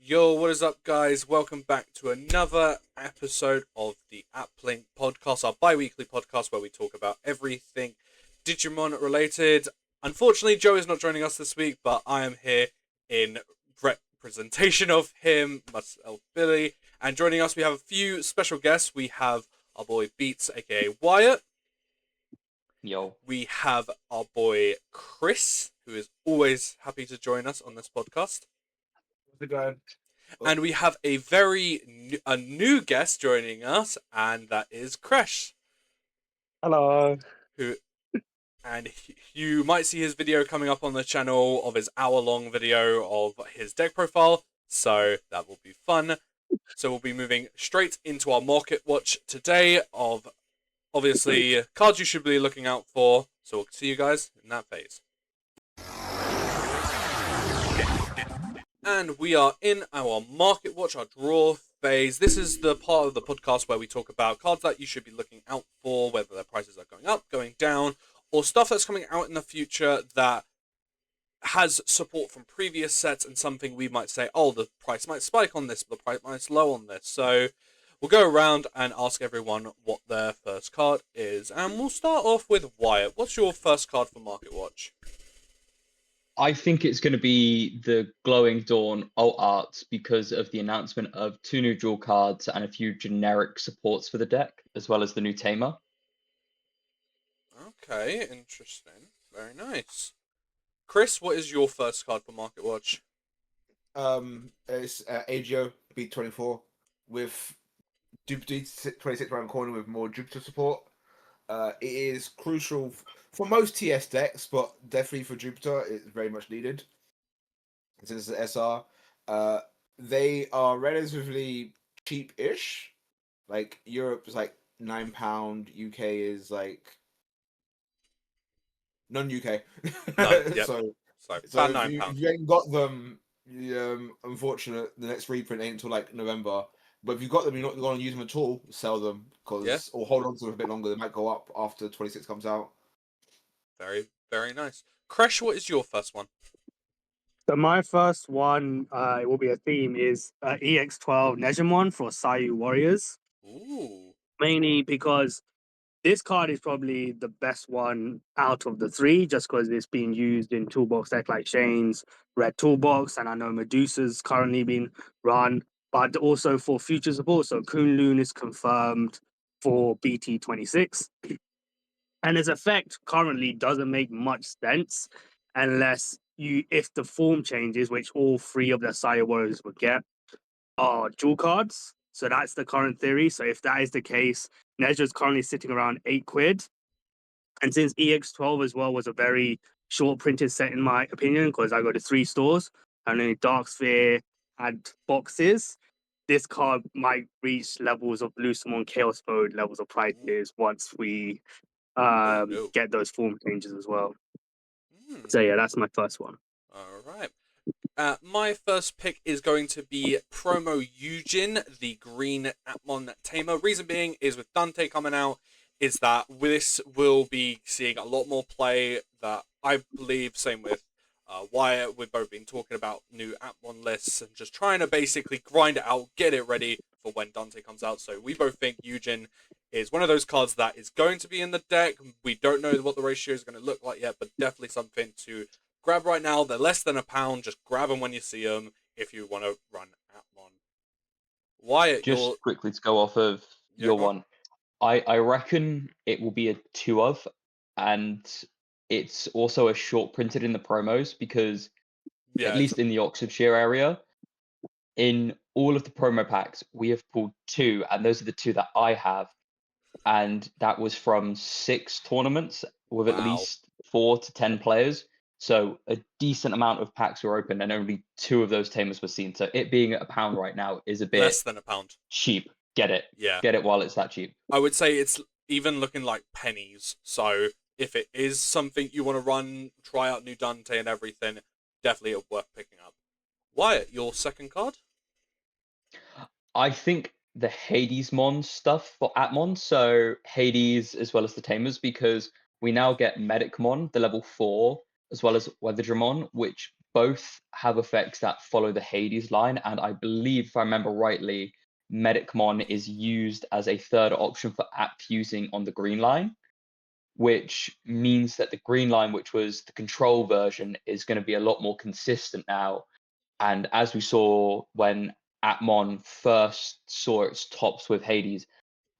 Yo, what is up, guys? Welcome back to another episode of the Applink Podcast, our bi-weekly podcast where we talk about everything Digimon related. Unfortunately, Joe is not joining us this week, but I am here in representation of him, myself, Billy. And joining us, we have a few special guests. We have our boy Beats, aka Wyatt. Yo. We have our boy Chris, who is always happy to join us on this podcast. How's it going? And we have a new guest joining us, and that is Kresh. Hello. You might see his video coming up on the channel of his hour-long video of his deck profile, so that will be fun. So we'll be moving straight into our market watch today of, obviously, cards you should be looking out for. So we'll see you guys in that phase. And we are in our market watch, our draw phase. This is the part of the podcast where we talk about cards that you should be looking out for, whether their prices are going up, going down, or stuff that's coming out in the future that has support from previous sets and something we might say, oh, the price might spike on this, but the price might slow on this. So we'll go around and ask everyone what their first card is. And we'll start off with Wyatt. What's your first card for Market Watch? I think it's going to be the Glowing Dawn alt art because of the announcement of 2 new dual cards and a few generic supports for the deck, as well as the new Tamer. Okay, interesting. Very nice. Chris, what is your first card for Market Watch? It's AGO BT26 with BT26 around the corner with more Jupiter support. It is crucial for most TS decks, but definitely for Jupiter, it's very much needed. Since it's an SR, they are relatively cheap-ish. Like Europe is like £9, UK is like non-UK. Yep. So about £9. If you ain't got them, unfortunate, the next reprint ain't until like November. But if you've got them, you're not going to use them at all, sell them, or hold on to them a bit longer. They might go up after 26 comes out. Very, very nice. Kresh, what is your first one? So my first one, it will be a theme, is EX12 Digimon for Sayu Warriors. Ooh. Mainly because this card is probably the best one out of the three, just because it's being used in toolbox deck like Shane's Red Toolbox, and I know Medusa's currently being run, but also for future support. So Kunlun is confirmed for BT26. And his effect currently doesn't make much sense unless if the form changes, which all 3 of the Sire Warriors would get, are dual cards. So that's the current theory. So if that is the case, Nezha is currently sitting around £8. And since EX12 as well was a very short printed set, in my opinion, because I go to 3 stores and only Dark Sphere had boxes, this card might reach levels of Lucemon Chaos Mode levels of prices once we get those form changes as well. So yeah, that's my first one. All right. My first pick is going to be Promo Eugen, the green Atmon Tamer. Reason being is with Dante coming out, is that this will be seeing a lot more play that I believe, same with Wyatt, we've both been talking about new Atmon lists and just trying to basically grind it out, get it ready for when Dante comes out. So we both think Eugen is one of those cards that is going to be in the deck. We don't know what the ratio is going to look like yet, but definitely something to grab right now. They're less than £1. Just grab them when you see them if you want to run Atmon. Wyatt, just quickly to go off of your one, I reckon it will be a 2 of, and it's also a short printed in the promos because at least in the Oxfordshire area, in all of the promo packs, we have pulled 2, and those are the 2 that I have. And that was from 6 tournaments with at least 4 to 10 players. So a decent amount of packs were open, and only 2 of those tamers were seen. So it being at £1 right now is a bit less than £1. Cheap. Get it. Yeah. Get it while it's that cheap. I would say it's even looking like pennies. So if it is something you want to run, try out new Dante and everything, definitely worth picking up. Wyatt, your second card? I think the Hadesmon stuff for Atmon, so Hades as well as the Tamers, because we now get Medicmon, the level 4, as well as Weatherdramon, which both have effects that follow the Hades line. And I believe, if I remember rightly, Medicmon is used as a third option for app fusing on the green line, which means that the green line, which was the control version, is going to be a lot more consistent now. And as we saw when Atmon first saw its tops with Hades,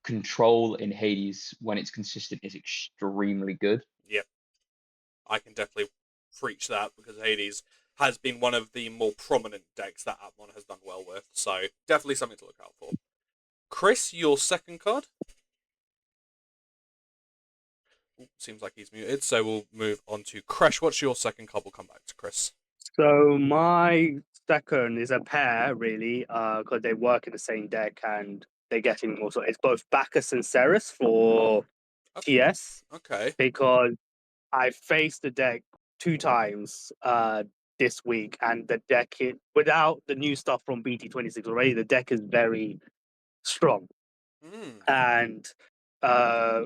control in Hades, when it's consistent, is extremely good. Yep. I can definitely preach that, because Hades has been one of the more prominent decks that Atmon has done well with. So definitely something to look out for. Chris, your second card? Seems like he's muted, so we'll move on to Crash. What's your second card? We'll come back to Chris. So my second is a pair, really, because they work in the same deck and they're getting more. So it's both Bacchus and Ceres for TS. Okay. Because I faced the deck 2 times this week, and the deck, without the new stuff from BT26 already, the deck is very strong. And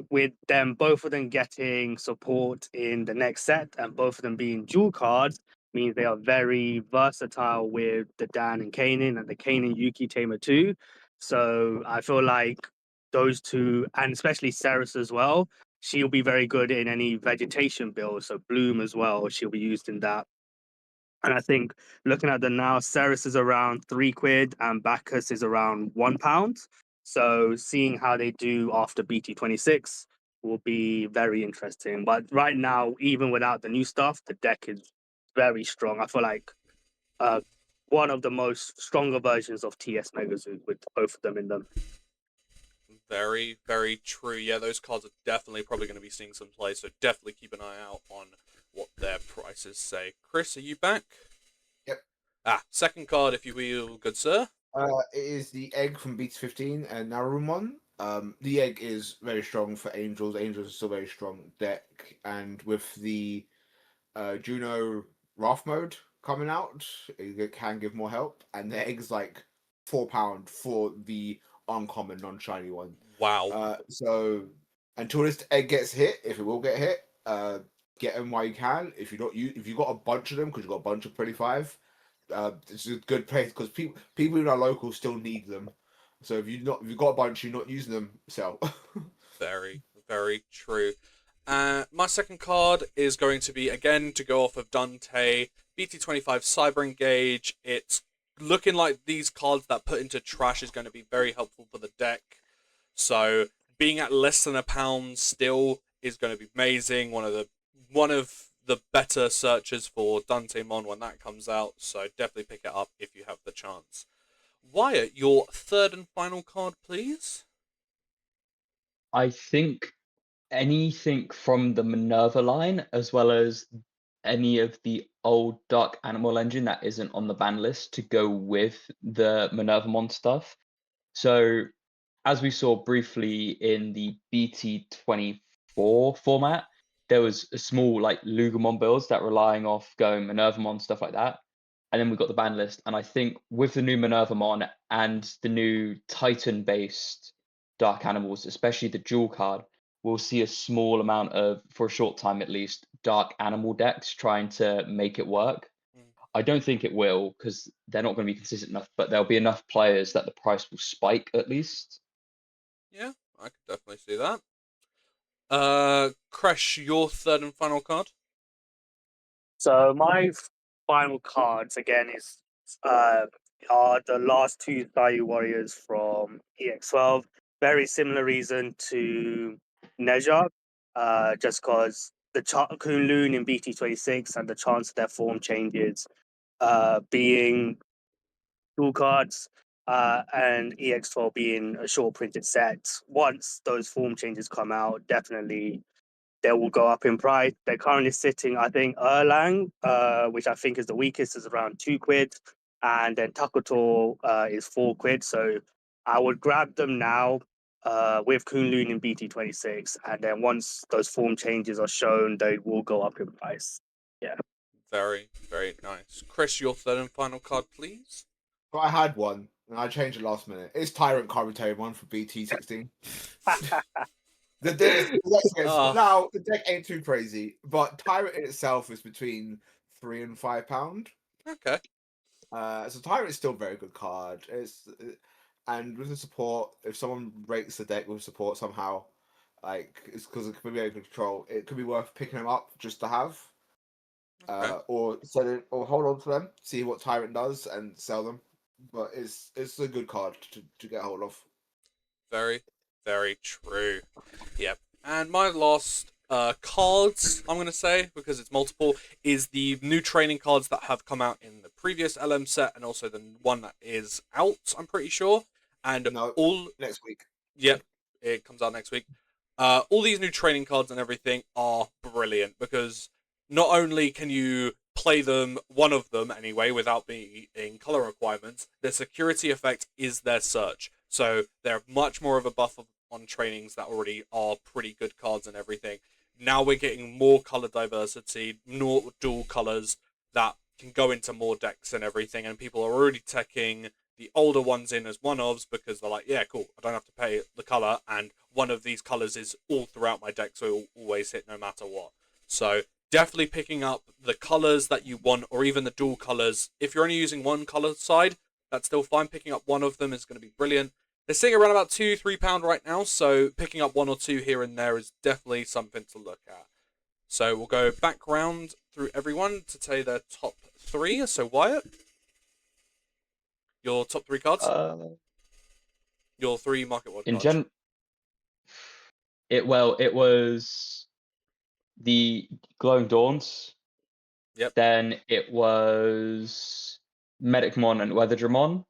with them, both of them getting support in the next set, and both of them being dual cards, means they are very versatile with the Dan and Kanan and the Kanan Yuki Tamer too. So I feel like those two, and especially Ceres as well, she'll be very good in any vegetation build. So Bloom as well, she'll be used in that. And I think looking at them now, Ceres is around £3 and Bacchus is around £1. So seeing how they do after BT26 will be very interesting. But right now, even without the new stuff, the deck is very strong. I feel like one of the most stronger versions of TS Megazoo with both of them in them. Very, very true. Yeah, those cards are definitely probably going to be seeing some play, so definitely keep an eye out on what their prices say. Chris, are you back? Yep. Second card, if you will, good sir. It is the egg from BT15 and Narumon. The egg is very strong for Angels. Angels is still a very strong deck, and with the Juno Wrath mode coming out, it can give more help. And the egg's like £4 for the uncommon non-shiny one. Wow. So until this egg gets hit, if it will get hit, get them while you can. If you got a bunch of them, because you got a bunch of 25, it's a good place, because people in our local still need them. So if you've got a bunch, you're not using them, sell. Very, very true. My second card is going to be, again, to go off of Dante, BT25 Cyber Engage. It's looking like these cards that put into trash is going to be very helpful for the deck. So being at less than £1 still is going to be amazing. One of the better searches for Dantemon when that comes out. So definitely pick it up if you have the chance. Wyatt, your third and final card, please. I think anything from the Minerva line, as well as any of the old Dark Animal engine that isn't on the ban list, to go with the Minervamon stuff. So, as we saw briefly in the BT24 format, there was a small Lugamon builds that were relying off going Minervamon, stuff like that. And then we got the ban list. And I think with the new Minervamon and the new Titan-based Dark Animals, especially the dual card, we'll see a small amount of, for a short time at least, Dark Animal decks trying to make it work. I don't think it will, because they're not going to be consistent enough, but there'll be enough players that the price will spike at least. Yeah, I could definitely see that. Crash, your third and final card? So my final cards, again, are the last 2 Thai Warriors from EX12. Very similar reason to Neja, just because the Kunlun in BT26 and the chance of their form changes being dual cards, and EX12 being a short printed set. Once those form changes come out, definitely they will go up in price. They're currently sitting, I think, Erlang, which I think is the weakest, is around £2, and then Takoto is £4. So I would grab them now with Kunlun in BT26, and then once those form changes are shown, they will go up in price. Yeah. Very, very nice. Chris, your third and final card, please. But I had one, and I changed it last minute. It's Tyrant Carbotated one for BT16. The deck's Ah. now the deck ain't too crazy, but Tyrant in itself is between £3 and £5. Okay. So Tyrant is still a very good card. And with the support, if someone breaks the deck with support somehow, like it's because it could be able to control, it could be worth picking them up just to have. Okay. Or sell it, or hold on to them, see what Tyrant does, and sell them. But it's a good card to get hold of. Very, very true. Yep. And my last cards, I'm going to say, because it's multiple, is the new training cards that have come out in the previous LM set and also the one that is out, I'm pretty sure. And all next week. Yep, it comes out next week. All these new training cards and everything are brilliant because not only can you play them, one of them anyway, without being in color requirements, their security effect is their search. So they're much more of a buff on trainings that already are pretty good cards and everything. Now we're getting more color diversity, more dual colors that can go into more decks and everything, and people are already taking the older ones in as one-ofs because they're like, yeah, cool, I don't have to pay the color, and one of these colors is all throughout my deck, so it will always hit no matter what. So definitely picking up the colors that you want, or even the dual colors. If you're only using one color side, that's still fine. Picking up one of them is going to be brilliant. They're sitting around about £2-3 right now, so picking up one or two here and there is definitely something to look at. So we'll go back round through everyone to tell you their top three. So Wyatt, your top three cards? Your three market watch cards. It was the Glowing Dawns. Yep. Then it was Medicmon and Weatherdramon.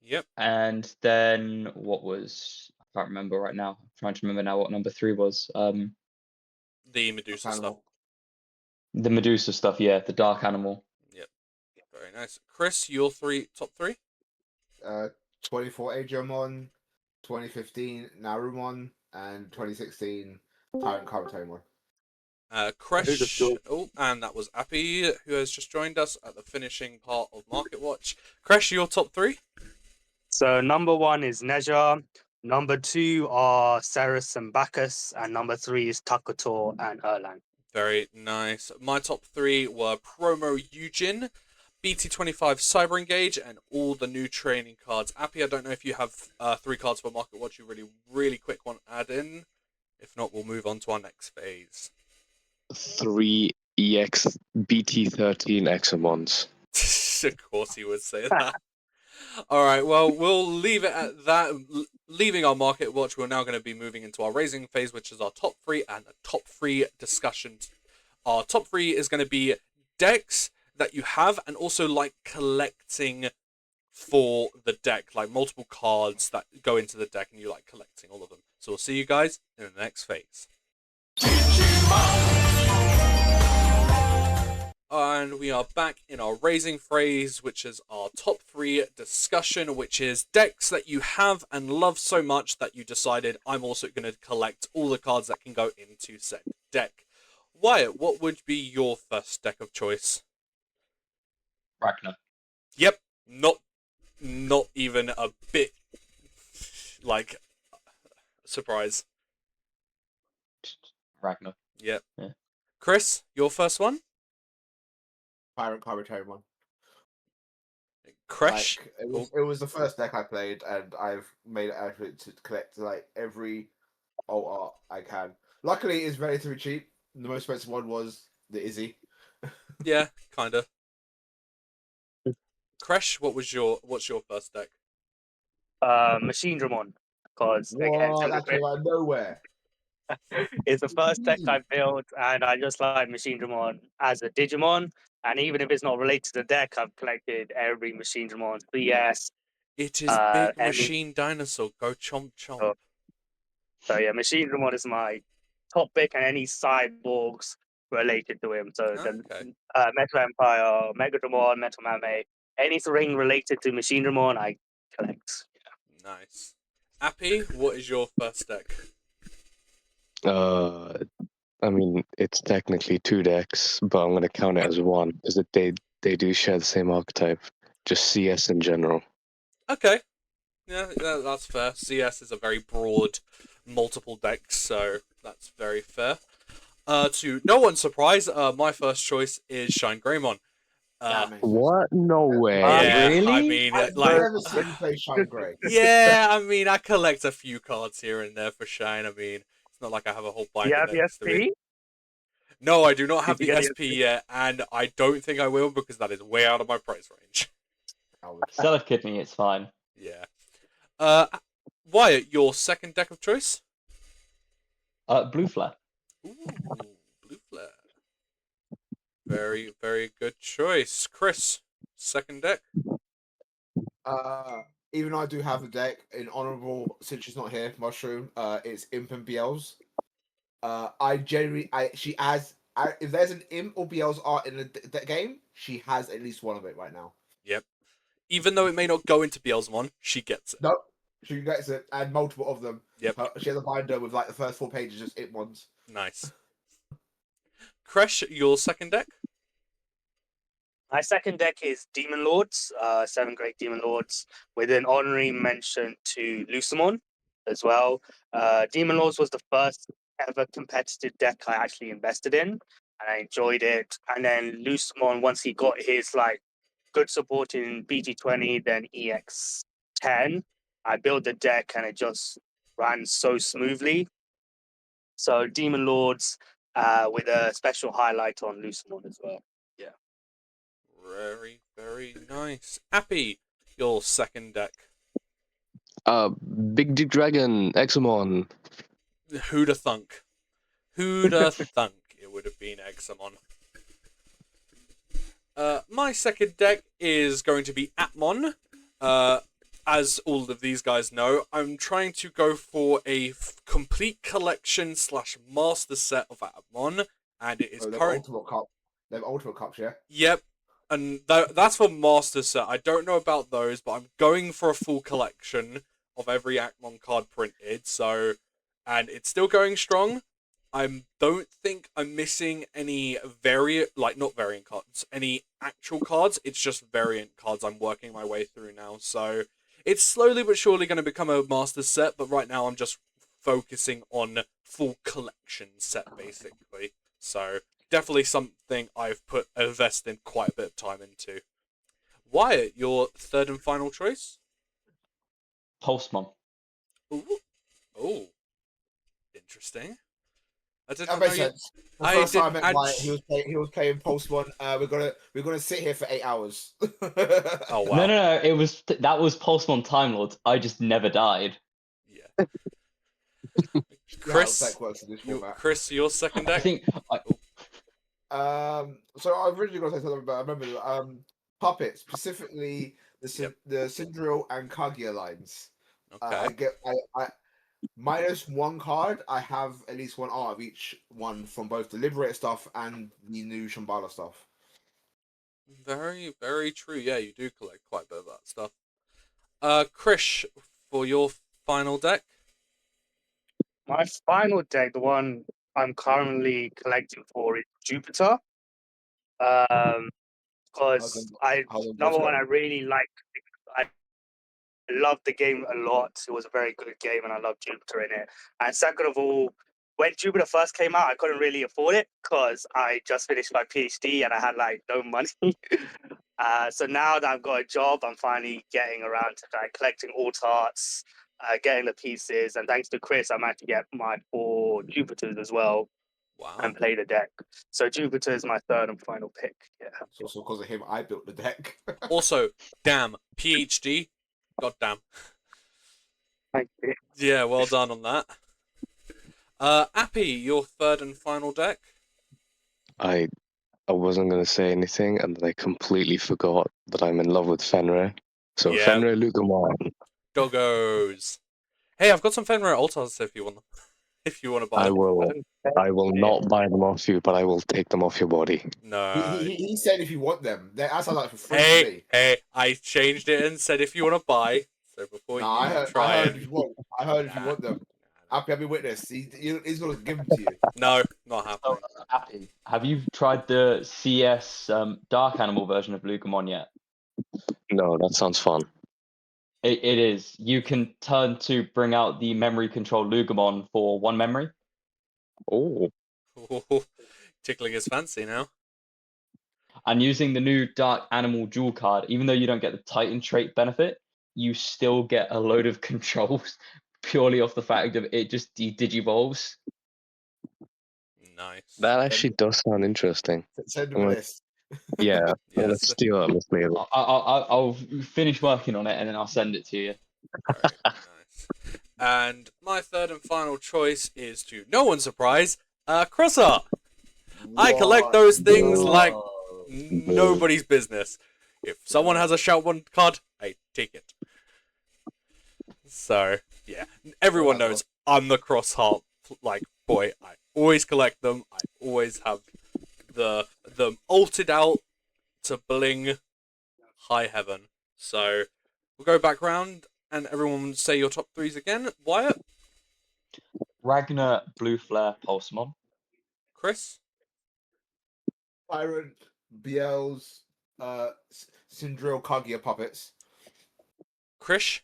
Yep. And then what was, I can't remember right now. I'm trying to remember now what number 3 was. The Medusa stuff. The Medusa stuff, yeah, the Dark Animal. Yep. Very nice. Chris, your top three? 24 Agiomon, 2015 Narumon, and 2016 Tyrant Karatomon. Kresh, and that was Appy, who has just joined us at the finishing part of Market Watch. Kresh, your top three? So number 1 is Neja, number 2 are Ceres and Bacchus, and number 3 is Takator and Erlang. Very nice. My top three were Promo Eugen, BT25 Cyber Engage, and all the new training cards. Appy, I don't know if you have 3 cards for Market Watch you really quick want to add in. If not, we'll move on to our next phase. 3 EX BT13 Examons. Of course he would say that. All right, well, we'll leave it at that. Leaving our Market Watch, we're now going to be moving into our raising phase, which is our top 3 and the top 3 discussions. Our top 3 is going to be decks that you have and also like collecting for the deck, like multiple cards that go into the deck and you like collecting all of them. So we'll see you guys in the next phase. And we are back in our raising phase, which is our top 3 discussion, which is decks that you have and love so much that you decided I'm also going to collect all the cards that can go into said deck. Wyatt, what would be your first deck of choice? Ragnar. Yep, not even a bit like surprise. Ragnar. Yep. Yeah. Chris, your first one? Tyrant Karatomon. Kresh? Like, it was the first deck I played, and I've made an effort to collect like every alt art I can. Luckily, it's relatively cheap. The most expensive one was the Izzy. Yeah, kinda. Kresh, what's your first deck? Machine Dramon, because again, that came out of nowhere. it's the first deck I built, and I just like Machine Dramon as a Digimon. And even if it's not related to the deck, I've collected every Machine Dramon 3S. It is Big Machine Dinosaur. Go chomp chomp. So yeah, Machine Dramon is my top pick, and any cyborgs related to him. So the Metal Empire, Mega Dramon, Metal Mame, anything related to Machine Dramon, I collect. Yeah. Nice. Appy, what is your first deck? I mean, it's technically 2 decks, but I'm going to count it as one, because they do share the same archetype. Just CS in general. Okay. Yeah, that's fair. CS is a very broad multiple decks, so that's very fair. To no one's surprise, my first choice is Shine Greymon. What? No way. Yeah, really? I mean, I've like, never seen you play Shine Grey. yeah, I mean, I collect a few cards here and there for Shine. I mean, it's not like I have a whole Do you binder have the next to me. SP? No, I do not have Did the you get the SP yet, and I don't think I will because that is way out of my price range. Instead of kidding, it's fine. Yeah. Wyatt, your second deck of choice? Blue Flare. Ooh, Blue Flare. Very, very good choice. Chris, second deck? Even though I do have a deck in honorable, since she's not here, Mushroom. It's Imp and BLs. She has. If there's an Imp or BLs art in the game, she has at least one of it right now. Yep. Even though it may not go into Beelzemon, she gets it. Nope. She gets it, and multiple of them. Yep. She has a binder with like the first 4 pages just Imp ones. Nice. Kresh, your second deck? My second deck is Demon Lords, 7 Great Demon Lords, with an honorary mention to Lucemon as well. Demon Lords was the first ever competitive deck I actually invested in, and I enjoyed it. And then Lucemon, once he got his like good support in BT20, then EX10, I built the deck and it just ran so smoothly. So Demon Lords with a special highlight on Lucemon as well. Yeah. Very, very nice. Appy, your second deck. Big Dick Dragon, Examon. Who'da thunk? Who'da thunk it would have been Examon. My second deck is going to be Atmon. As all of these guys know, I'm trying to go for a complete collection / master set of Atmon, and it is current. Ultimate Cup. They have Ultimate Cups, yeah? Yep, and that's for master set. I don't know about those, but I'm going for a full collection of every Atmon card printed, so, and it's still going strong. I don't think I'm missing any not variant cards, any actual cards. It's just variant cards I'm working my way through now. So it's slowly but surely going to become a master set, but right now I'm just focusing on full collection set, basically. So definitely something I've invested quite a bit of time into. Wyatt, your third and final choice? Pulsemon. Ooh. Oh. Interesting. I didn't That know makes sense. The I first time I didn't met Wyatt, he was playing Pulsemon. We're gonna sit here for 8 hours. Oh wow. No. That was Pulsemon Time Lords. I just never died. Yeah. Chris, Chris, your second deck. I think. So I originally going to say something about. I remember Puppet, specifically the Syndril and Kaguya lines. Okay. I minus one card. I have at least one art of each one from both the Liberator stuff and the new Shambhala stuff. Very, very true. Yeah, you do collect quite a bit of that stuff. Krish, for your final deck. My final deck, the one I'm currently collecting for, is Jupiter. Because number one, I really like. I loved the game a lot. It was a very good game, and I loved Jupiter in it. And second of all, when Jupiter first came out, I couldn't really afford it because I just finished my PhD and I had like no money. So now that I've got a job, I'm finally getting around to like collecting alt arts, getting the pieces, and thanks to Chris, I managed to get my 4 Jupiters as well. Wow. And play the deck. So Jupiter is my third and final pick. Yeah. So also because of him, I built the deck. Also, damn, PhD. God damn. Thank you. Yeah, well done on that. Appy, your third and final deck. I wasn't going to say anything, and then I completely forgot that I'm in love with Fenrir. So Yeah. Fenrir Lugamon. Doggos. Hey, I've got some Fenrir altars if you want them. If you want to buy them. I will not buy them off you, but I will take them off your body. No. He said if you want them. That sounds like for free to me. Hey, I changed it and said if you want to buy. So before I heard if you want them. Happy witness. He's going to give them to you. No, not happening. Happy. Have you tried the CS Dark Animal version of Lugamon yet? No, that sounds fun. It is. You can turn to bring out the memory control Lugamon for 1 memory. Oh. Ooh, tickling his fancy now. And using the new Dark Animal Jewel card, even though you don't get the Titan trait benefit, you still get a load of controls purely off the fact of it just digivolves. Nice. That actually does sound interesting. Send him a list. Yeah, Yes. let's steal that list later. I'll finish working on it and then I'll send it to you. Very nice. And my third and final choice is, to no one's surprise, Crossart. I collect those things like nobody's business. If someone has a Shout 1 card, I take it. So, yeah. Everyone knows I'm the Crossheart, like, boy. I always collect them. I always have the altered out to bling high heaven. So, we'll go back round and everyone say your top 3s again. Wyatt? Ragnar, Blue Flare, Pulsemon. Chris? Tyrant, BL's, Syndril Kaguya puppets. Krish?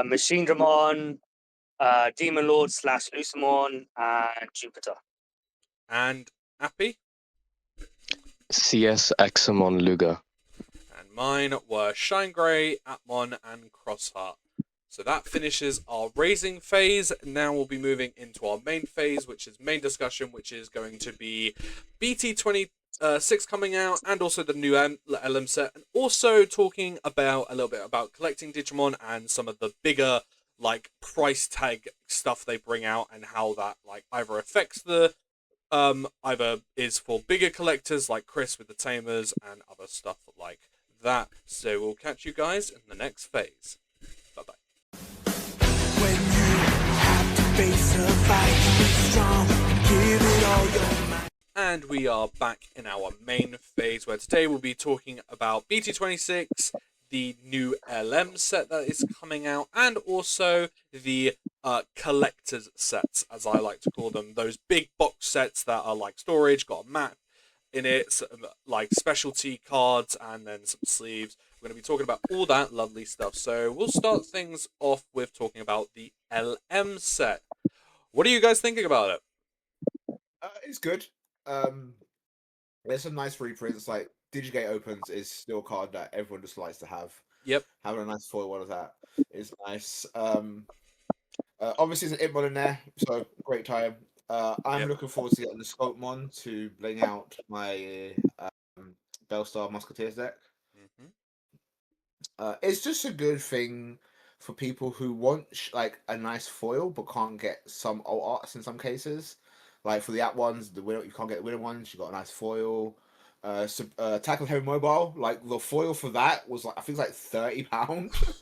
Machine Dramon, Demon Lord / Lucimon, and Jupiter. And Appy? CS Examon Luga. And mine were Shine Grey, Atmon, and Crossheart. So that finishes our raising phase. Now we'll be moving into our main phase, which is main discussion, which is going to be BT26 coming out, and also the new LM set, and also talking about a little bit about collecting Digimon and some of the bigger like price tag stuff they bring out, and how that like either affects the either is for bigger collectors like Chris with the Tamers and other stuff like that. So we'll catch you guys in the next phase. Bye bye. When you have to face a fight, be strong, give it all your might. And we are back in our main phase, where today we'll be talking about BT26, the new LM set that is coming out, and also the collector's sets, as I like to call them. Those big box sets that are like storage, got a map in it, some, like specialty cards, and then some sleeves. We're going to be talking about all that lovely stuff. So we'll start things off with talking about the LM set. What are you guys thinking about it? It's good. There's some nice reprints. Like Digigate Opens is still a card that everyone just likes to have. Yep. Having a nice foil one of that is nice. Obviously, there's an Itmon in there, so great time. I'm looking forward to getting the Sculptmon to bling out my Bellstar Musketeers deck. It's just a good thing for people who want like a nice foil but can't get some alt arts in some cases. Like for the app ones, the winner, you can't get the winner ones. You got a nice foil. Tackle Heavy Mobile, like the foil for that was like I think it's like £30,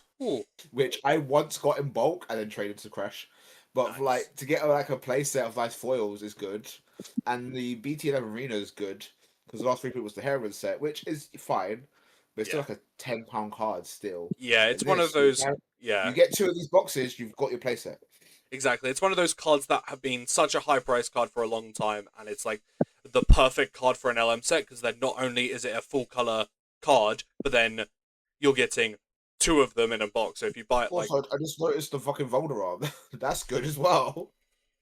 which I once got in bulk and then traded to Crash. But Nice. like to get like a play set of nice foils is good, and the BT11 Arena is good because the last three was the Heroine set, which is fine, but it's still like a £10 card still. Yeah, it's And one this, of those. you get two of these boxes, you've got your playset. Exactly. It's one of those cards that have been such a high price card for a long time, and it's like the perfect card for an LM set, because then not only is it a full color card, but then you're getting two of them in a box. So if you buy it, like, Also, I just noticed the fucking Volderarm. That's good as well.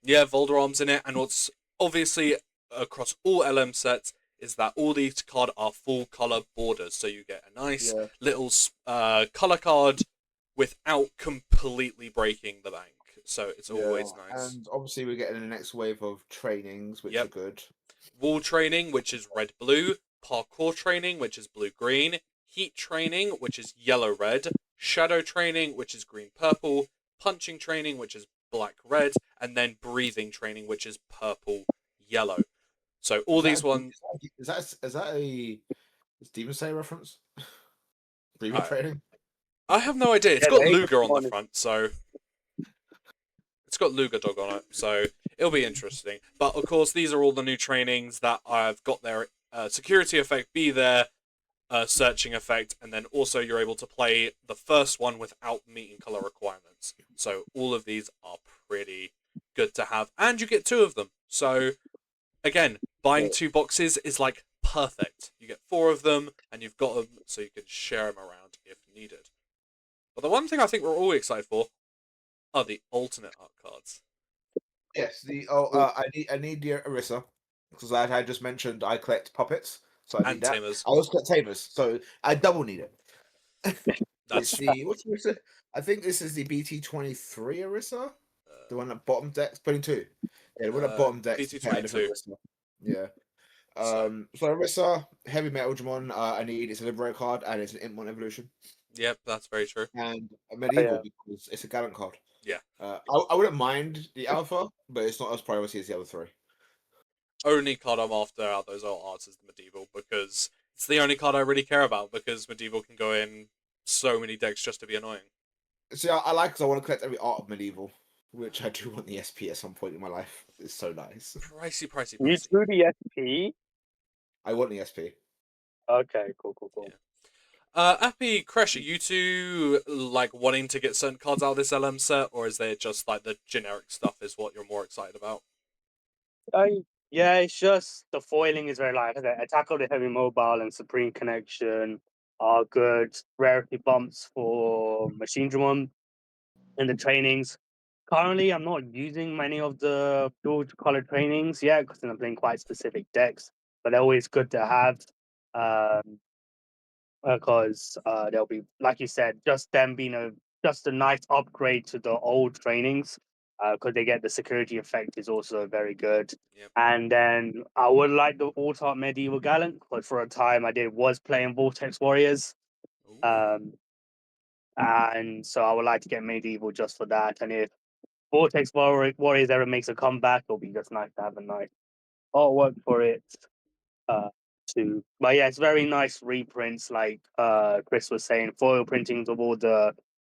yeah, Volderarm's in it, and what's obviously across all LM sets is that all these cards are full color borders, so you get a nice little color card without completely breaking the bank. So it's always nice. And obviously we're getting the next wave of trainings, which are good. Wall training, which is red-blue. Parkour training, which is blue-green. Heat training, which is yellow-red. Shadow training, which is green-purple. Punching training, which is black-red. And then breathing training, which is purple-yellow. So all these ones... Is that a Demon Slayer reference? Breathing training? I have no idea. It's got Luger on the front, so... It's got Luger Dog on it, so it'll be interesting. But of course, these are all the new trainings that I've got their security effect be there, searching effect, and then also you're able to play the first one without meeting color requirements. So all of these are pretty good to have, and you get two of them. So again, buying two boxes is like perfect. You get four of them, and you've got them, so you can share them around if needed. But the one thing I think we're all excited for are the alternate art cards. Yes, I need the Orisa because I just mentioned I collect puppets, so I need And that. Tamers. I also collect Tamers, so I double need it. That's What's the Orisa? I think this is the BT23 Orisa, the one at bottom decks, 22. Yeah, the one at bottom decks. BT22. Yeah. So Orisa, heavy metal Digimon. I need it's a Liberator card and it's an Impmon evolution. Yep, that's very true. And a medieval because it's a Gallant card. Yeah. I wouldn't mind the Alpha, but it's not as priority as the other three. Only card I'm after out those alt arts is the medieval because it's the only card I really care about because medieval can go in so many decks just to be annoying. See, I like because I want to collect every art of medieval, which I do want the SP at some point in my life. It's so nice. Pricey. You do the SP? I want the SP. Okay, cool. Yeah. Appy, Crash, are you two like wanting to get certain cards out of this LM set, or is there just like the generic stuff is what you're more excited about? Yeah, it's just the foiling is very light. Attack of the Heavy Mobile and Supreme Connection are good rarity bumps for Machine Dramon in the trainings. Currently, I'm not using many of the dual color trainings yet because I'm playing quite specific decks, but they're always good to have. Because they'll be, like you said, just them being just a nice upgrade to the old trainings. Because they get the security effect is also very good. Yep. And then I would like the Alt-Art Medieval Gallant, because for a time I was playing Vortex Warriors. Ooh. And so I would like to get Medieval just for that. And if Vortex Warriors ever makes a comeback, it'll be just nice to have a nice artwork for it. Too. But yeah, it's very nice reprints, like Chris was saying, foil printings of all the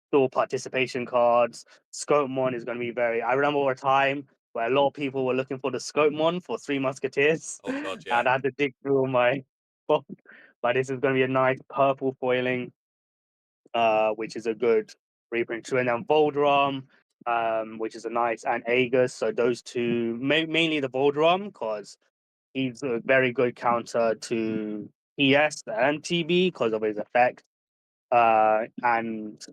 store participation cards. Scopemon is going to be very. I remember a time where a lot of people were looking for the Scopemon for Three Musketeers. Oh god, yeah. And I had to dig through all my book. But this is going to be a nice purple foiling, which is a good reprint too. And then Voldram, which is a nice, and Aegis. So those two, mainly the Voldram, because he's a very good counter to ES and TB because of his effect. And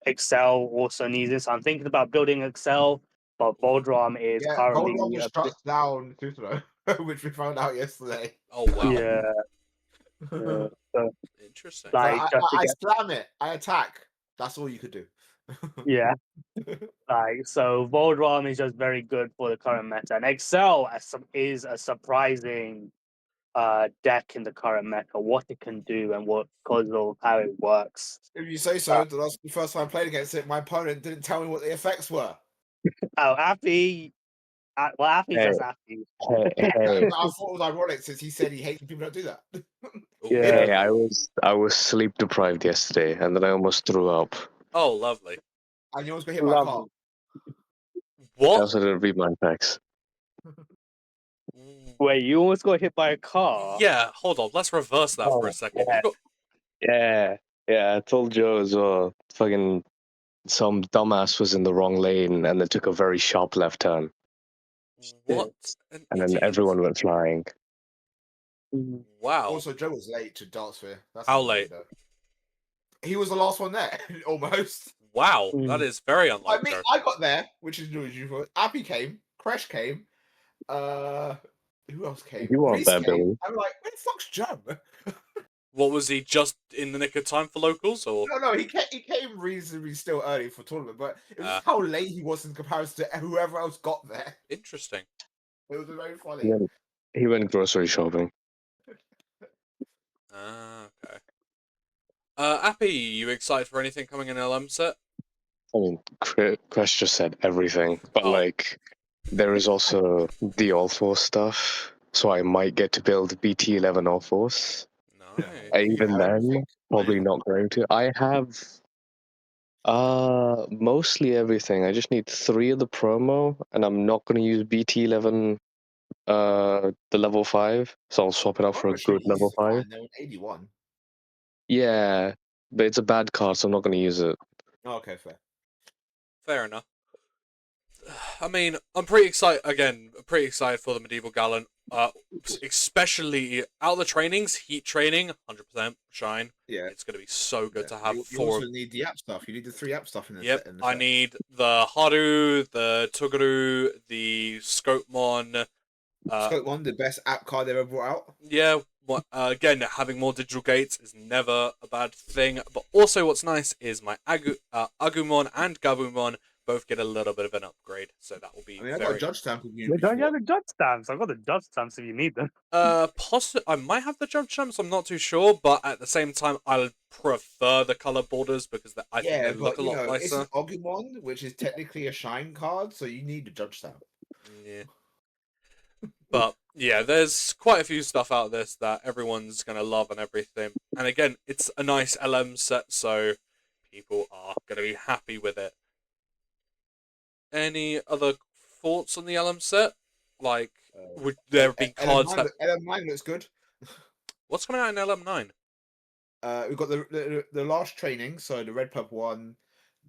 Excel also needs this. I'm thinking about building Excel, but Voldram is currently Voldram shuts down Sutro, which we found out yesterday. Oh wow. Yeah. So, interesting. like, I slam it. I attack. That's all you could do. Yeah. Like, so Voldram is just very good for the current meta, and Excel is a surprising deck in the current meta. What it can do and because of how it works. If you say so, that's the first time I played against it. My opponent didn't tell me what the effects were. Oh, Appy. Well, Appy's just Appy. I thought it was ironic since he said he hates when people don't do that. Hey, I was sleep deprived yesterday, and then I almost threw up. Oh, lovely. And you almost got hit by a car. What? I also didn't read my text. Wait, you almost got hit by a car? Yeah, hold on. Let's reverse that for a second. Yeah. I told Joe as well. Fucking some dumbass was in the wrong lane and then took a very sharp left turn. What? And then everyone went flying. Wow. Also, Joe was late to Dartsphere. That's how late? He was the last one there, almost. Wow, that is very unlike Joe. I got there, which is usual. Appy came, Crash came, who else came? You weren't there, Billy. I'm like, where the fuck's Joe? What, was he just in the nick of time for locals, or? No, he came reasonably still early for tournament, but it was how late he was in comparison to whoever else got there. Interesting. It was very funny. He went grocery shopping. Okay. Appy, you excited for anything coming in LM set? I mean, Crash just said everything, but like, there is also the All Force stuff, so I might get to build BT11 All Force. Nice. Even then, probably not going to. I have mostly everything. I just need 3 of the promo, and I'm not going to use BT11 the level 5, so I'll swap it out for a good level 5. 81. Yeah, but it's a bad card, so I'm not going to use it. Okay, fair. Fair enough. I mean, I'm pretty excited. Again, pretty excited for the Medieval Gallant. especially out of the trainings, heat training, 100% shine. Yeah, It's gonna be so good to have You 4. also need the app stuff. You need the 3 app stuff in the Yep, set. I need the Haru, the Toguru, the Scopemon. Scope 1, the best app card they've ever brought out. Yeah, again, having more digital gates is never a bad thing. But also, what's nice is my Agumon and Gabumon both get a little bit of an upgrade, so that will be. I mean, I got a judge stamp. Don't you have the judge stamps? I've got the judge stamps if you need them. I might have the judge stamps. I'm not too sure, but at the same time, I prefer the color borders because I think they look a lot nicer. It's an Agumon, which is technically a shine card, so you need the judge stamp. Yeah. But yeah, there's quite a few stuff out of this that everyone's gonna love and everything. And again, it's a nice LM set, so people are gonna be happy with it. Any other thoughts on the LM set? Like, would there be cards that LM9 looks good. What's coming out in LM9? We've got the last training, so the red purple one,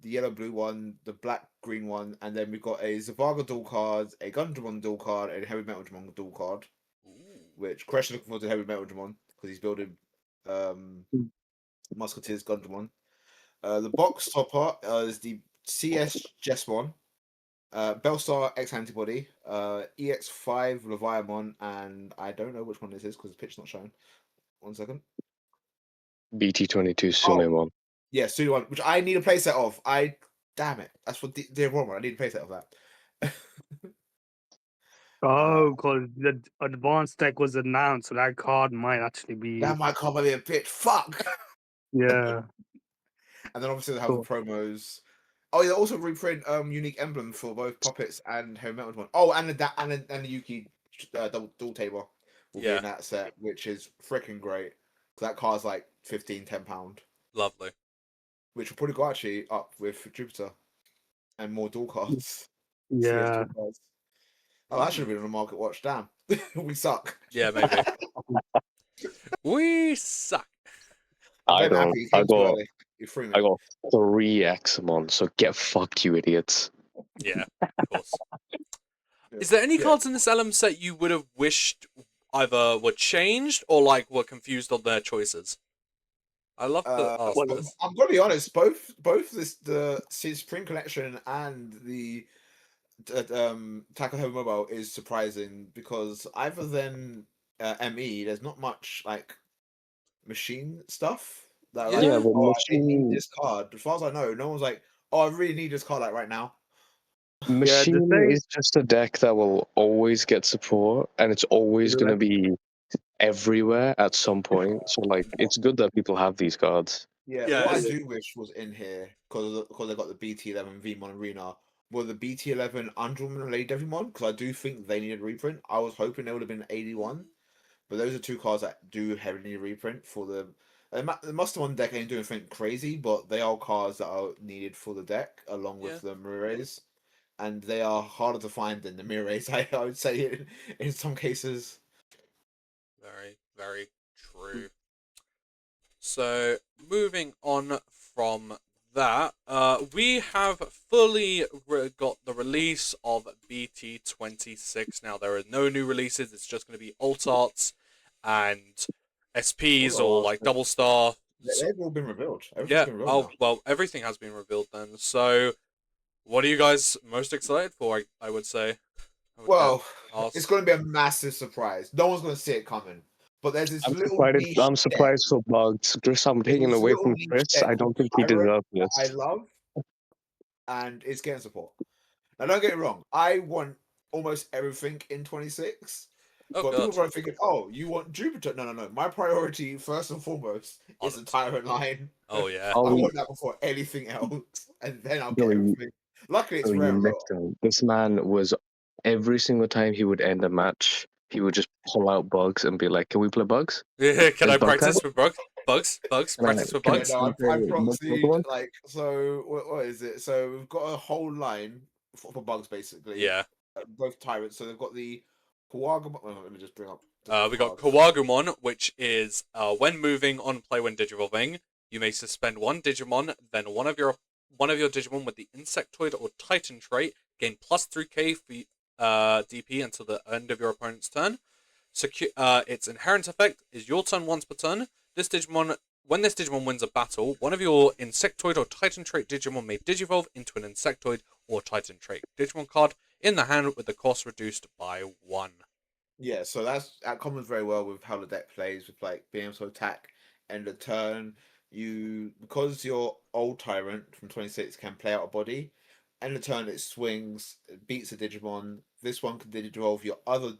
the yellow blue one, the black green one, and then we've got a Zephyrwargames dual card, a Gundamon dual card, and a Heavy Metal Digimon dual card. Ooh. Which Crash is looking forward to Heavy Metal Digimon because he's building Musketeers Gundamon. The box topper is the CS Jesmon, Bellstar X Antibody, EX5 Leviamon, and I don't know which one this is because the picture's not shown. 1 second. BT26 Sumemon. Yeah, Suda1, which I need a playset of. Damn it. That's what the wrong one. I need a playset of that. Oh, because the advanced deck was announced, so that card might actually be. That might come be a bitch. Fuck. Yeah. And then obviously they have the promos. Oh, they also reprint unique emblem for both Puppets and Heavy Metal one. Oh, and the Yuki dual table will be in that set, which is freaking great. That card's like £10. Lovely. Which will probably go actually up with Jupiter and more dual cards. Yeah. Cards. Oh, that should have been on the Market Watch. Damn. We suck. Yeah, maybe. We suck. I got 3 Xmon, so get fucked, you idiots. Yeah, of course. Is there any cards in this LM set you would have wished either were changed or like were confused on their choices? I love this. I'm gonna be honest. Both the Spring Collection and the Tackle Heavy Mobile is surprising because other than ME, there's not much like machine stuff. That I need this card. As far as I know, no one's like, oh, I really need this card like right now. Machine is just a deck that will always get support, and it's always going to be everywhere at some point. So, like, it's good that people have these cards. Yeah, what I do wish was in here, because they got the BT11 Vmon Arena, were the BT11 Underwoman and Lady Devimon, because I do think they needed a reprint. I was hoping they would have been 81, but those are 2 cards that do heavily need a reprint for the Muster One deck ain't doing anything crazy, but they are cards that are needed for the deck, along with the Mirays. And they are harder to find than the Mirays, I would say, in some cases. Very, very true. So, moving on from that, we have fully got the release of BT26. Now, there are no new releases. It's just going to be alt arts and SPs or like double star. They've all been revealed. Well, everything has been revealed then. So, what are you guys most excited for? I would say. It's going to be a massive surprise. No one's going to see it coming. But there's this I'm surprised for Bugs. Chris, I'm taking away from Chris. I don't think he deserves this. I love, and it's getting support. Now, don't get me wrong. I want almost everything in 26. But people are thinking, oh, you want Jupiter? No. My priority, first and foremost, is the Tyrant line. Oh, yeah. I want that before anything else. And then I'll get everything. Luckily, it's rare. This man was, every single time he would end a match, he would just pull out Bugs and be like, can we play Bugs? Yeah, can I practice with Bugs? Practice with Bugs? No, I proxied, like, so, what is it? So, we've got a whole line for Bugs, basically. Yeah. Both Tyrants. So, they've got the Kawagumon. Let me just bring up. We got Kawagumon, which is when moving on play when Digivolving, you may suspend 1 Digimon, then one of your Digimon with the Insectoid or Titan trait gain plus 3k for DP until the end of your opponent's turn. its inherent effect is your turn once per turn. When this Digimon wins a battle, one of your Insectoid or Titan trait Digimon may Digivolve into an Insectoid or Titan trait Digimon card in the hand with the cost reduced by 1. Yeah, so that comes very well with how the deck plays, with like being able to attack end of turn. Because your old Tyrant from 26 can play out a body, end of turn it swings, it beats a Digimon. This one can Digivolve your other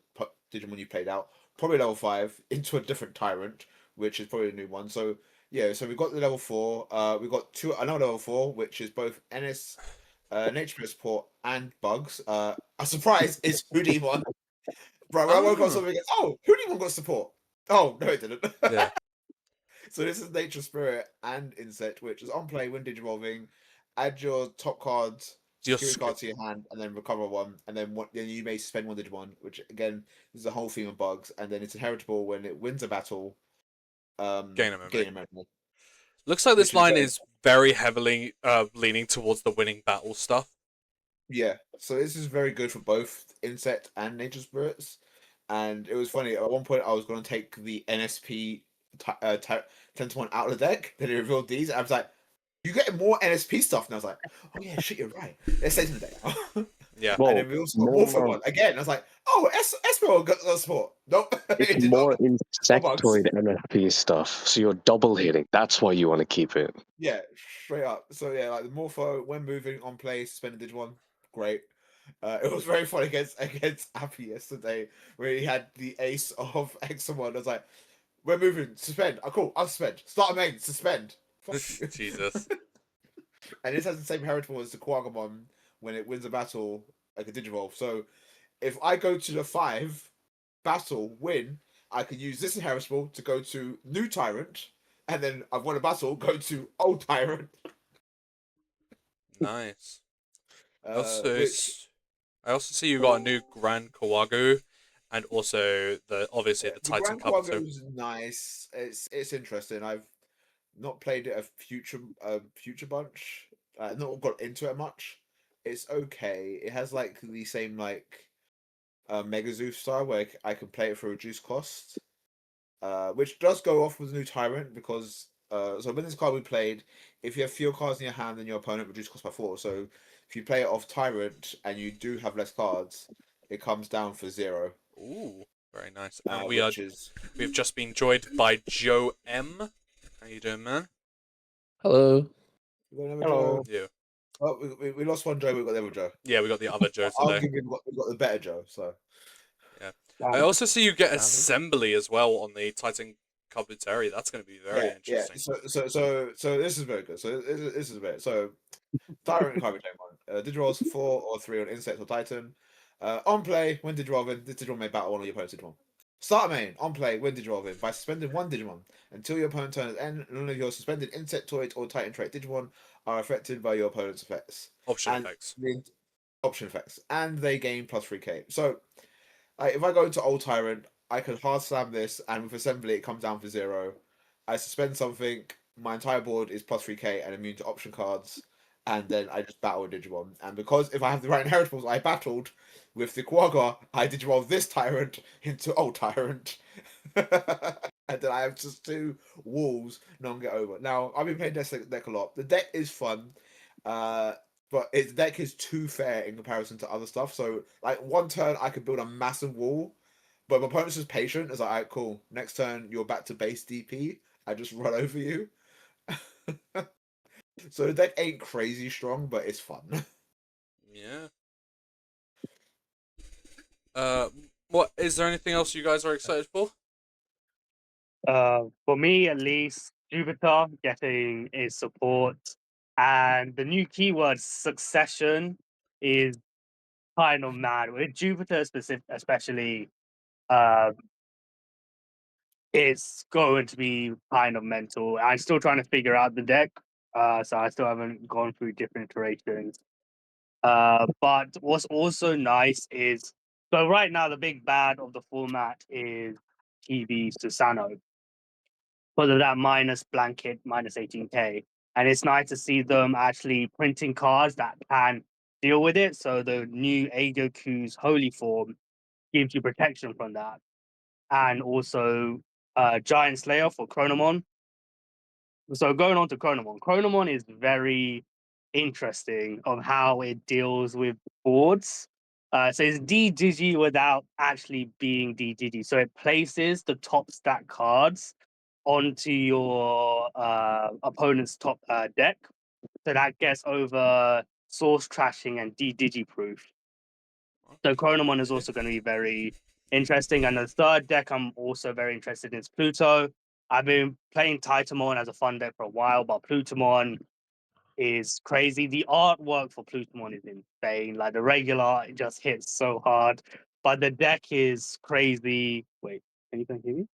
Digimon you played out, probably level 5, into a different Tyrant, which is probably a new one. So yeah, so we've got the level 4. We've got another level 4, which is both NS, Nature Support and Bugs. A surprise is Hoodemon. Bro, when I woke up, something, Hoodemon got support. Oh, no, it didn't. Yeah. So this is Nature Spirit and Insect, which is on play when Digivolving. Add your top cards, security card to your hand, and then recover one. And then you may spend one Digimon, which again is the whole theme of Bugs. And then it's inheritable when it wins a battle. Gain a memory. Looks like Which this line very- is very heavily leaning towards the winning battle stuff. Yeah, so this is very good for both Insect and Nature Spirits. And it was funny, at one point I was going to take the NSP 10-1 out of the deck, then it revealed these, and I was like, you get more NSP stuff, and I was like, oh yeah, shit, you're right. Let's stay in the deck now. Yeah. And then we also got more for one. Again, I was like, oh, Espero got the support. Nope. It's more Insectoid NSP stuff, so you're double hitting. That's why you want to keep it. Yeah, straight up. So yeah, like the Morpho, when moving on play, suspended Digimon, great. It was very fun against Appy yesterday, where he had the ace of Examon. I was like, we're moving, suspend. Oh, cool, I'll suspend. Start a main, suspend. Jesus. And this has the same heritable as the Quagamon when it wins a battle, like a Digivolve. So if I go to the 5 battle, win, I can use this inheritable to go to new Tyrant, and then I've won a battle, go to old Tyrant. Nice. I also see you got a new Grand Kawagu, and also obviously the Titan Grand Cup. Kawagu's nice. It's interesting. I've not played it a future bunch. Not got into it much. It's okay. It has like the same like Mega Zoo style where I can play it for reduced cost, which does go off with new Tyrant because so when this card we played, if you have fewer cards in your hand than your opponent, reduce cost by 4. So if you play it off Tyrant and you do have less cards, it comes down for 0. Ooh, very nice. And we've just been joined by Joe M. How you doing, man? Hello. Hello. Yeah. Oh, we lost one Joe. We got the other Joe. Yeah, we got the other Joe I'll today. give you we got the better Joe. So yeah. I also see you get Assembly as well on the Titan Kabuteri. That's going to be very interesting. Yeah. So this is very good. So this is very so Tyrant and Kabuteri. Digirolls 4 or 3 on Insect or Titan. On play, when Digivolving, this Digimon may battle one of your opponent's Digimon. Start main, on play, when Digivolving, by suspending one Digimon until your opponent's turn ends, and none of your suspended Insectoid or Titan trait Digimon are affected by your opponent's effects. Option effects. And they gain plus 3k. So, if I go into Old Tyrant, I can hard slam this, and with Assembly, it comes down for 0. I suspend something, my entire board is plus 3k and immune to option cards, and then I just battle a Digimon. And because if I have the right inheritables, I battled with the Quagga, I Digivolve this Tyrant into Old Tyrant. And then I have just 2 walls no one get over. Now, I've been playing this deck a lot. The deck is fun, but its deck is too fair in comparison to other stuff. So, like, one turn I could build a massive wall, but my opponent's just patient. It's like, alright, cool. Next turn, you're back to base DP. I just run over you. So the deck ain't crazy strong, but it's fun. Yeah. What is there anything else you guys are excited for? For me, at least, Jupiter getting its support, and the new keyword succession is kind of mad. With Jupiter especially, it's going to be kind of mental. I'm still trying to figure out the deck, so I still haven't gone through different iterations. But what's also nice is, so right now the big bad of the format is TV Susano. Because of that minus blanket, minus 18k. And it's nice to see them actually printing cards that can deal with it. So the new Eigoku's Holy Form gives you protection from that. and also Giant Slayer for Chronomon. So going on to Chronomon, Chronomon is very interesting of how it deals with boards. So it's D-Digi without actually being D-Digi. So it places the top stack cards onto your opponent's top deck. So that gets over source trashing and D-Digi proof. So Chronomon is also going to be very interesting. And the third deck I'm also very interested in is Pluto. I've been playing Titamon as a fun deck for a while, but Plutomon is crazy. The artwork for Plutomon is insane. Like the regular art, it just hits so hard. But the deck is crazy. Wait, can you guys hear me?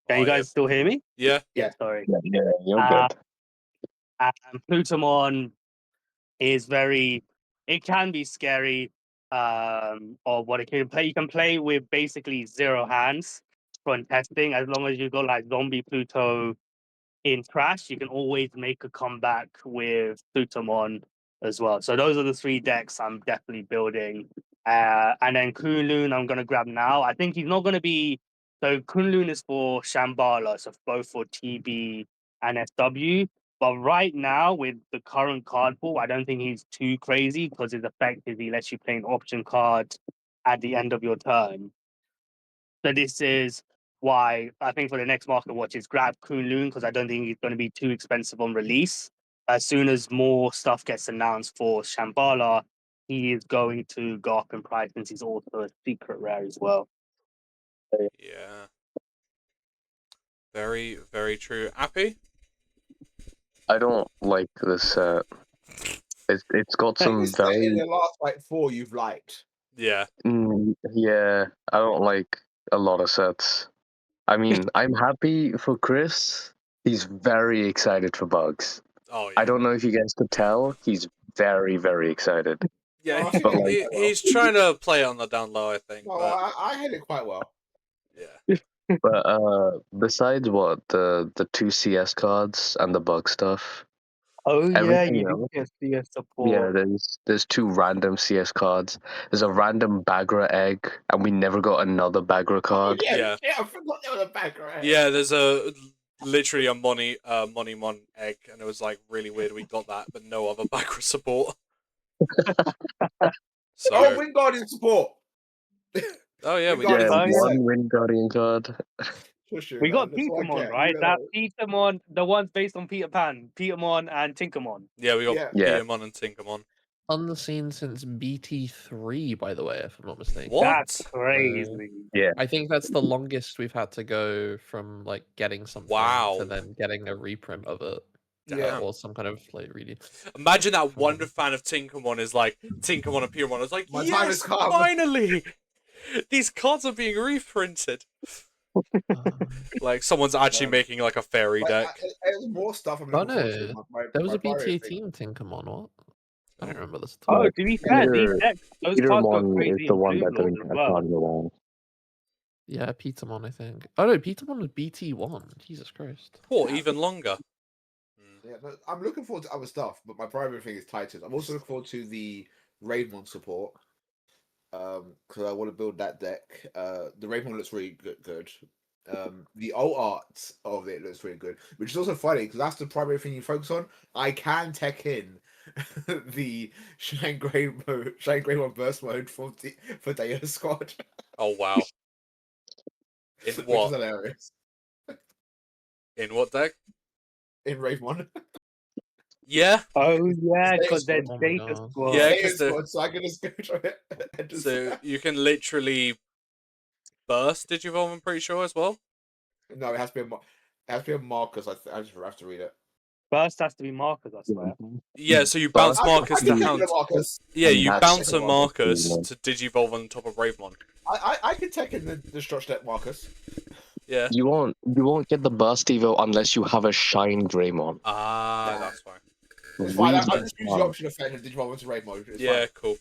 Can you guys still hear me? Yeah. Yeah, sorry. Yeah, you're good. And Plutomon is very, it can be scary, or what it can play. You can play with basically 0 hands for testing, as long as you go like Zombie Pluto in trash, you can always make a comeback with Plutomon as well. So those are the 3 decks I'm definitely building. And then Kunlun I'm gonna grab now. I think he's not gonna be, so Kunlun is for Shambhala, so both for TB and SW. But right now, with the current card pool, I don't think he's too crazy because his effect is he lets you play an option card at the end of your turn. So this is why I think for the next market watch is grab Kunlun because I don't think he's going to be too expensive on release. As soon as more stuff gets announced for Shambhala, he is going to go up in price since he's also a secret rare as well. Yeah. Very, very true. Appy? I don't like this set. It's got some This set very in the last like 4 you've liked. Yeah. yeah. I don't like a lot of sets. I mean, I'm happy for Chris. He's very excited for bugs. Oh yeah. I don't know if you guys could tell. He's very, very excited. Yeah, But like, he's trying to play it on the down low, I think. well, But I hit it quite well. yeah. But besides what the 2 CS cards and the bug stuff, Oh yeah, everything you do else, get CS yeah, support. there's 2 random CS cards. There's a random Bagra egg, and we never got another Bagra Oh, card. yeah, I forgot there was a background. Yeah, there's literally a Monimon egg, and it was like really weird we got that, but no other background support. So Oh, Wind Guardian support. oh yeah, we Wind did. Guardian Yeah, support. one Wind Guardian card. Sure, We got man. That's what I Petermon, get. right? You That know. Petermon, the ones based on Peter Pan, Petermon and Tinkermon. Yeah, we got Yeah. Yeah. Petermon and Tinkermon. Unseen since BT3, by the way, if I'm not mistaken. What? That's crazy. Yeah. I think that's the longest we've had to go from like getting something Wow. to then getting a reprint of it. Yeah. Or some kind of like really. Imagine that one fan of Tinkermon is like Tinkermon and Petermon. It's like, My time yes, has come." finally, these cards are being reprinted. Like someone's actually making like a fairy deck. There's more stuff I'm Oh looking forward to. no, there was a BT18 Tinkermon. What? I don't remember this. Oh, to be fair, these Peter- decks, those cards go Petermon crazy is the in one Blue that Lord didn't as get a well. card in a while. Yeah, Petermon, I think. Oh no, Petermon was BT1. Jesus Christ. Or even longer. Yeah, no, I'm looking forward to other stuff, but my primary thing is Titans. I'm also looking forward to the Raidmon support. Because I want to build that deck. The Raidmon looks really good. The old art of it looks really good, which is also funny because that's the primary thing you focus on. I can tech in the Shine Grey One burst mode for Deo Squad. Oh wow. In Which is what? hilarious. In what deck? In Raidmon. Yeah. Oh yeah, because Data there's Squad. Oh my data God. squad. Yeah, Deo 'cause the- Squad, so I can just go try it. And just... So you can literally burst Digivolve, I'm pretty sure, as well. No, it has to be a Marcus. I just have to read it. First has to be Marcus, I swear. Yeah, so you bounce Burst- Marcus I to can Hound. take a Marcus. Yeah, you That's bounce a second one. Marcus to Digivolve on top of Ravemon. I can take in the Destruct deck Marcus. Yeah. You won't get the burst evo unless you have a Shine Greymon. Ah, Nah. that's fine. It's fine. I Really just use the fun. option effect of Digimon into Raid mode. It's Yeah, fine.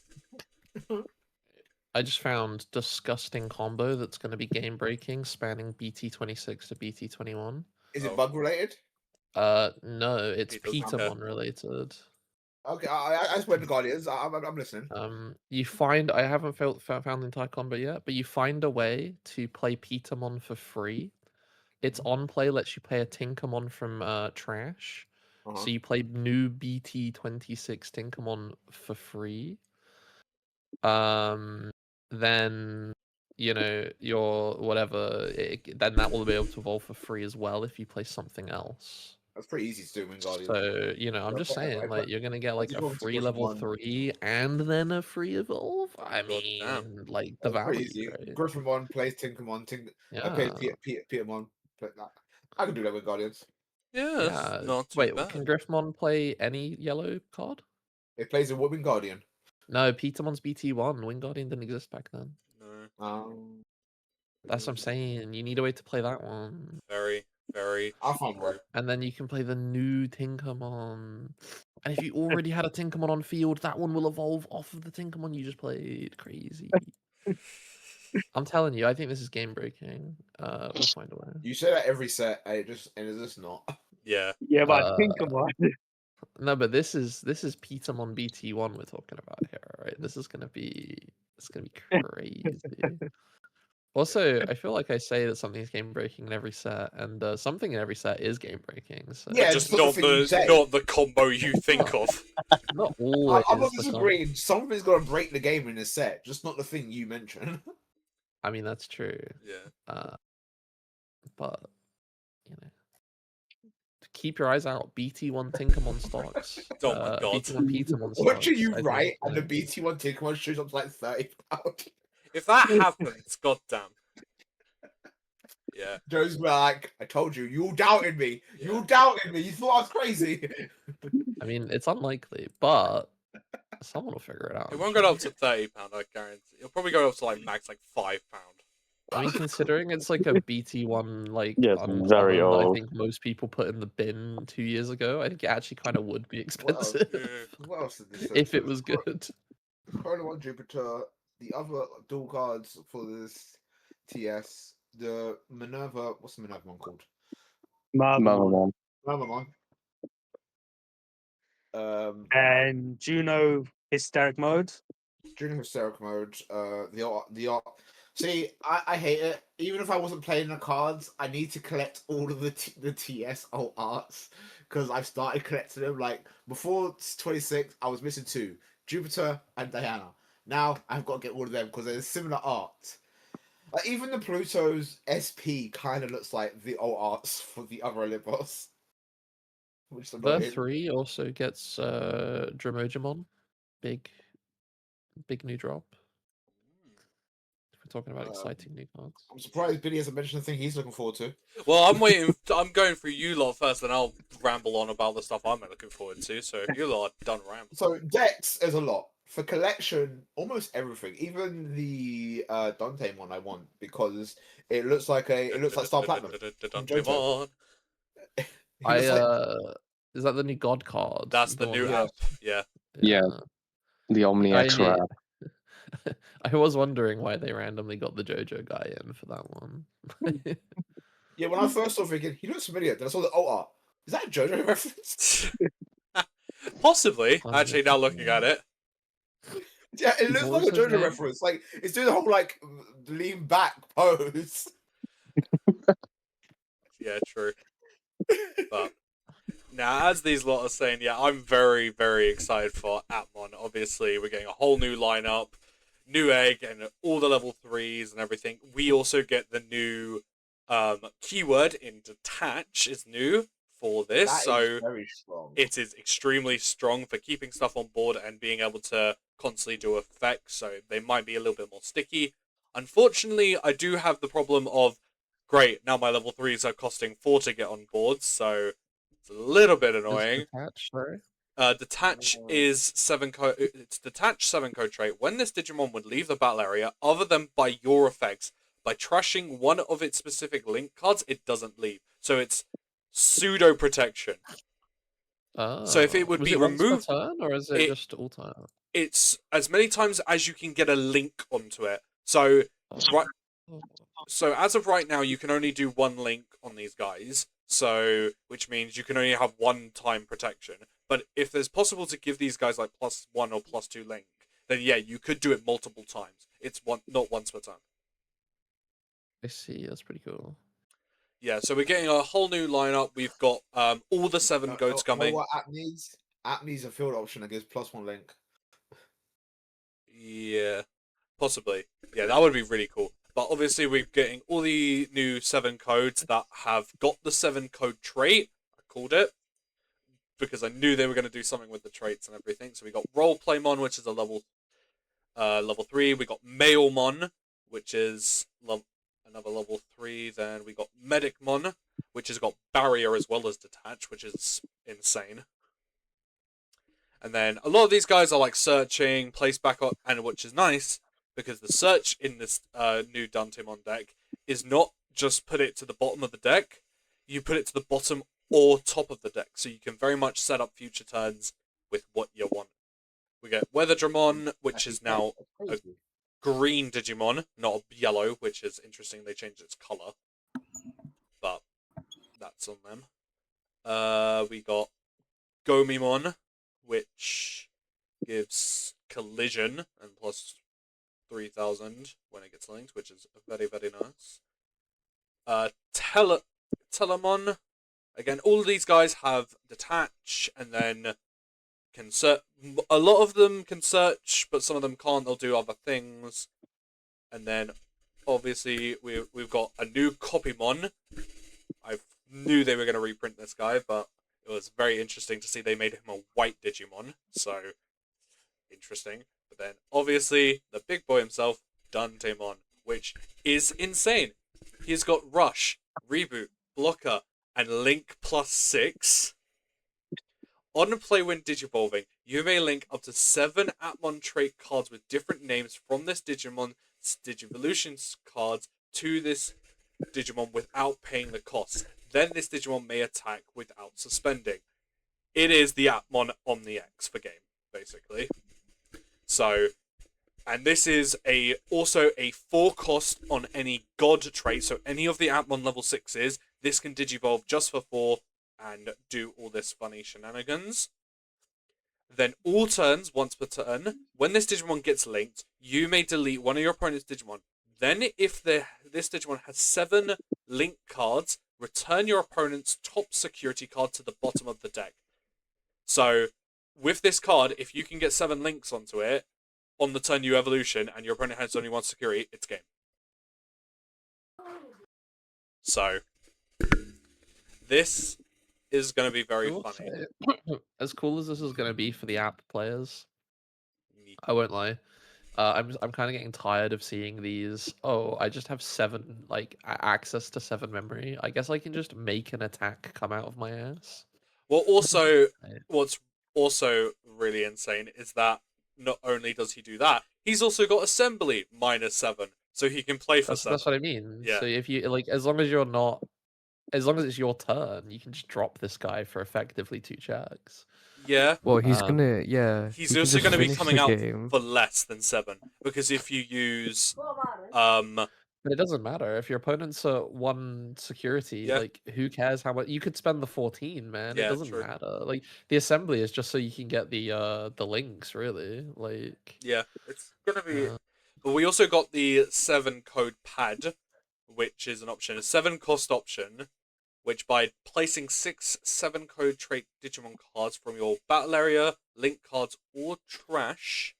cool. I just found disgusting combo that's going to be game breaking, spanning BT26 to BT21. Is Oh. it bug related? No, it's It doesn't Petermon related. Okay, I just went to Guardians. I'm listening. You find I haven't found the entire combo yet, but you find a way to play Petermon for free. Its on play lets you play a Tinkermon from Trash. So you play new BT26 Tinkermon for free. Then your whatever, then that will be able to evolve for free as well if you play something else. That's pretty easy to do in Guardians. So I'm just saying, like, you're gonna get like a free level 3 and then a free evolve. I mean, like the value. Right? Griffimon plays Tinkermon. Plays Petermon. Play that. I can do that with Guardians. Yeah. Not too Wait, bad. can Griffmon play any yellow card? It plays a Wing Guardian. No, Petermon's BT1. Wing Guardian didn't exist back then. No. That's what I'm saying. You need a way to play that one. Very, very I'll find one. And then you can play the new Tinkermon. And if you already had a Tinkermon on field, that one will evolve off of the Tinkermon you just played. Crazy. I'm telling you, I think this is game breaking. We'll find a way. You say that every set, and it's just not. Yeah. Yeah, but Tinkermon. No, but this is Petermon BT1 we're talking about here, right? This is gonna be crazy. Also, I feel like I say that something's game breaking in every set, and something in every set is game breaking. So Yeah, just not the combo you think of. Not always. I'm not disagreeing. Something's gonna break the game in a set, just not the thing you mentioned. I mean, that's true. Yeah. But keep your eyes out. BT1 Tinkermon stocks. Oh my god. BT1 Petermon stocks. What do you write? And the BT1 Tinkermon shows up to like £30. If that happens, goddamn. Yeah. Joe's like, I told you, you all doubted me. You all doubted me. You thought I was crazy. I mean, it's unlikely, but someone will figure it out. It won't go up to £30, I guarantee. It'll probably go up to like max like £5. I mean, considering it's like a BT1, like very old. I think most people put in the bin 2 years ago. I think it actually kind of would be expensive. What else did this if it was good. Chrono 1 Jupiter, the other dual cards for this TS, the Minerva, what's the Minerva one called? Mamamon. And Juno Hysteric Mode. Juno Hysteric Mode, the art. See, I hate it. Even if I wasn't playing the cards, I need to collect all of the TS alt arts because I've started collecting them. Like before 26, I was missing 2, Jupiter and Diana. Now I've got to get all of them because there's similar art. Like, even the Pluto's SP kind of looks like the alt arts for the other Olympus. The 3 also gets Dramojimon, big new drop. We're talking about exciting new cards. I'm surprised Billy hasn't mentioned the thing he's looking forward to. Well, I'm waiting. I'm going through you lot first, then I'll ramble on about the stuff I'm looking forward to. So if you lot are done rambling. So decks is a lot. For collection, almost everything. Even the Dante one I want because it looks like Star Platinum. Is that the new God card? That's the new app. Yeah. The Omni X Rad. I was wondering why they randomly got the JoJo guy in for that one. Yeah, when I first saw thinking, he looks familiar. Then I saw the art. Is that a JoJo reference? Possibly. Actually, now looking at it. Yeah, it looks like a JoJo reference. Like, it's doing the whole, like, lean back pose. Yeah, true. But now, as these lot are saying, yeah, I'm very, very excited for Atmon. Obviously, we're getting a whole new lineup, new egg, and all the level 3s and everything. We also get the new keyword in detach is new for this. That so is very strong. It is extremely strong for keeping stuff on board and being able to constantly do effects. So they might be a little bit more sticky. Unfortunately, I do have the problem of, great, now my level 3s are costing 4 to get on board, so it's a little bit annoying. Detach, sorry? Detach is 7 code. It's detach 7 code trait. When this Digimon would leave the battle area, other than by your effects, by trashing one of its specific link cards, it doesn't leave. So it's pseudo protection. So if it would be removed, turn, or is it just all time? It's as many times as you can get a link onto it. So so as of right now, you can only do 1 link on these guys. So which means you can only have 1 time protection. But if it's possible to give these guys like +1 or +2 link, then yeah, you could do it multiple times. It's not once per turn. I see. That's pretty cool. Yeah, so we're getting a whole new lineup. We've got all the 7 goats coming. What app needs? App needs a field option that gives +1 link. Yeah, possibly. Yeah, that would be really cool. But obviously, we're getting all the new 7 codes that have got the 7 code trait. I called it because I knew they were going to do something with the traits and everything. So we got Roleplaymon, which is a level 3. We got Mailmon, which is another level 3. Then we got Medicmon, which has got Barrier as well as Detach, which is insane. And then a lot of these guys are like searching, place back up, and which is nice because the search in this new Dantemon deck is not just put it to the bottom of the deck, you put it to the bottom or top of the deck, so you can very much set up future turns with what you want. We get Weatherdramon, which is now a green Digimon, not a yellow, which is interesting. They changed its color, but that's on them. We got Gomimon, which gives collision and +3000 when it gets linked, which is very, very nice. Telemon, again, all of these guys have detach, and then can search. A lot of them can search, but some of them can't. They'll do other things. And then, obviously, we've got a new Copymon. I knew they were going to reprint this guy, but it was very interesting to see they made him a white Digimon. So, interesting. But then, obviously, the big boy himself, Dantemon, which is insane. He's got Rush, Reboot, Blocker, and Link +6. On play when Digivolving, you may link up to 7 Atmon trait cards with different names from this Digimon's Digivolution cards to this Digimon without paying the cost. Then this Digimon may attack without suspending. It is the Atmon Omni X for game, basically. So, and this is also a 4 cost on any God trait, so any of the Atmon level 6s, this can Digivolve just for 4 and do all this funny shenanigans. Then all turns, once per turn, when this Digimon gets linked, you may delete one of your opponent's Digimon. Then if this Digimon has 7 link cards, return your opponent's top security card to the bottom of the deck. So, with this card, if you can get 7 links onto it, on the turn you evolution, and your opponent has only 1 security, it's game. So, this is going to be very funny. As cool as this is going to be for the app players, I won't lie. I'm kind of getting tired of seeing these. Oh, I just have 7 access to 7 memory. I guess I can just make an attack come out of my ass. Well, also, what's also really insane is that not only does he do that, he's also got assembly -7, so he can play for 7. That's what I mean. Yeah. So if you as long as it's your turn, you can just drop this guy for effectively 2 checks. Yeah. Well, he's gonna He's also going to be coming out for less than 7 because if you use But it doesn't matter if your opponent's at 1 security. Like, who cares how much you could spend the 14, man? Yeah, it doesn't matter. Like, the assembly is just so you can get the links, really. Like, yeah, it's gonna be. But we also got the 7 code pad, which is an option, a 7 cost option, which by placing 6 7 code trait Digimon cards from your battle area, link cards, or trash,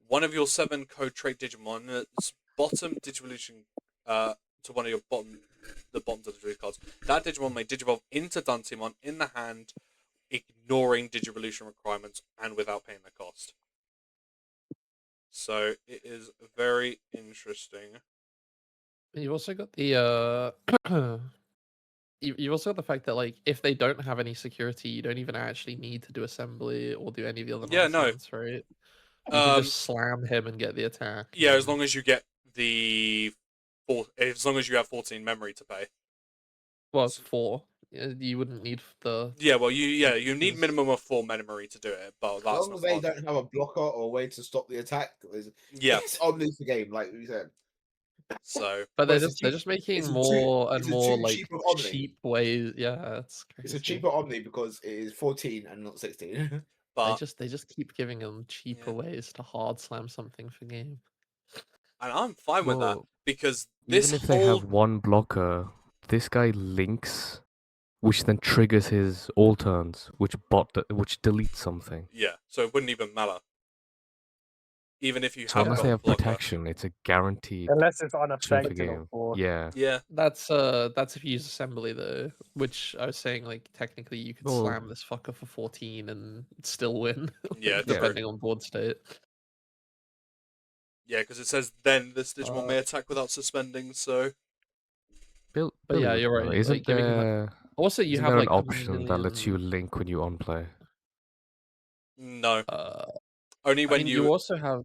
one of your 7 code trait Digimon's bottom Digivolution to one of your bottoms of the Digivolution cards. That Digimon may Digivolve into Dantemon in the hand, ignoring Digivolution requirements and without paying the cost. So it is very interesting. You've also got the you've also got the fact that, like, if they don't have any security, you don't even actually need to do assembly or do any of the other nonsense, right? You can just slam him and get the attack. Yeah, as long as you get as long as you have 14 memory to pay. Well, it's 4. You wouldn't need the. Yeah, well, you need minimum of 4 memory to do it, but that's as long as they don't have a blocker or a way to stop the attack. Yeah, it's omni the game, like we said. So, but Well, they're just making it's a more and it's a more too like cheap of Omni. cheap ways. Yeah, it's It's crazy. a cheaper Omni because it is 14 and not 16. but They just keep giving them cheaper Yeah. ways to hard slam something for game. and I'm fine with that Well, because this even if they whole have one blocker, this guy links, which then triggers his all turns, which deletes something. yeah, so it wouldn't even matter. Even if you So have unless got they a have blocker. protection, it's a guaranteed Unless it's win for unaffected, game. of course. Yeah. Yeah. That's if you use assembly though, which I was saying like technically you could Well- slam this fucker for 14 and still win. Yeah, true. depending on board state. Yeah, because it says then this Digimon Uh, may attack without suspending, so But yeah, you're right, Isn't like, giving him there Also, you isn't have there like an a option that lets you million. link when you on play? no. Uh, Only I when mean, you you also have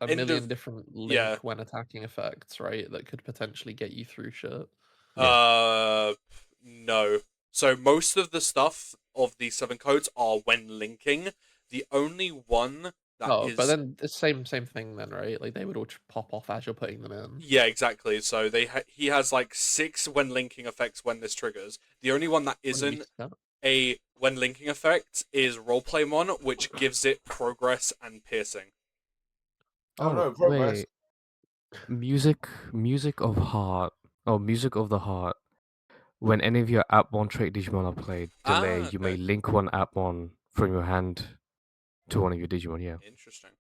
a End million of- different link yeah. when attacking effects, right? That could potentially get you through shit. no. So most of the stuff of the 7 codes are when linking. The only one that is But then the same thing then, right? Like they would all pop off as you're putting them in. Yeah, exactly. So he has like 6 when linking effects when this triggers. The only one that isn't a when linking effect is Roleplaymon, which gives it progress and piercing. Oh, no, progress. wait. Music of heart. Oh, music of the heart. When any of your Appmon trait Digimon are played, delay, you may okay. link one Appmon from your hand to one of your Digimon, yeah. Interesting.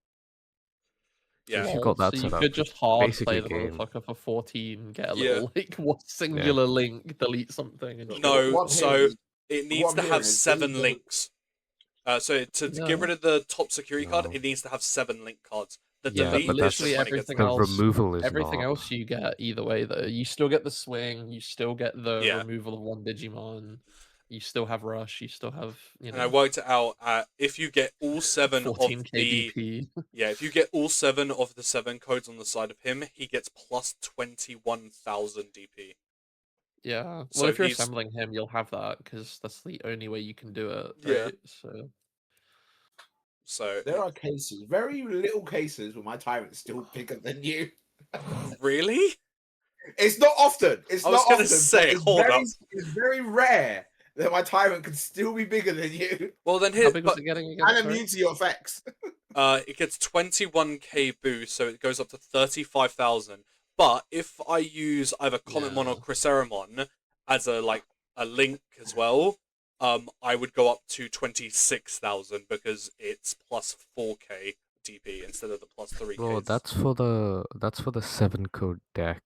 So Yeah. if you got that so you set up, could just it's hard basically play the game. motherfucker for 14, get a Yeah. little like singular link, delete something, and No, What I'm so hearing is- it what needs I'm to hearing have is 7 these are- links. So to No. get rid of the top security card, No. it needs to have 7 link cards. The Yeah, delete but is just literally when it gets everything The else. removal is Everything not. else you get either way though. You still get the swing, you still get the Yeah. removal of one Digimon, you still have rush, you still have And I worked it out. If you get all 7 of 14 the KDP. yeah, if you get all 7 of the 7 codes on the side of him, he gets plus 21,000 DP. Yeah. Well, So if you're he's- assembling him, you'll have that because that's the only way you can do it. Yeah. Right? So There are cases, very little cases, where my tyrant's still bigger than you. really, It's not often. It's I was not gonna often. say, but hold up. It's very rare that my tyrant can still be bigger than you well then How here, big was but it getting again? and Sorry? immune to your effects. it gets 21k boost, so it goes up to 35,000. But if I use either Cometmon or Yeah. Chrysarimon as a link as well, I would go up to 26,000 because it's plus 4k DP instead of the plus 3k. Well, that's for the 7 code deck.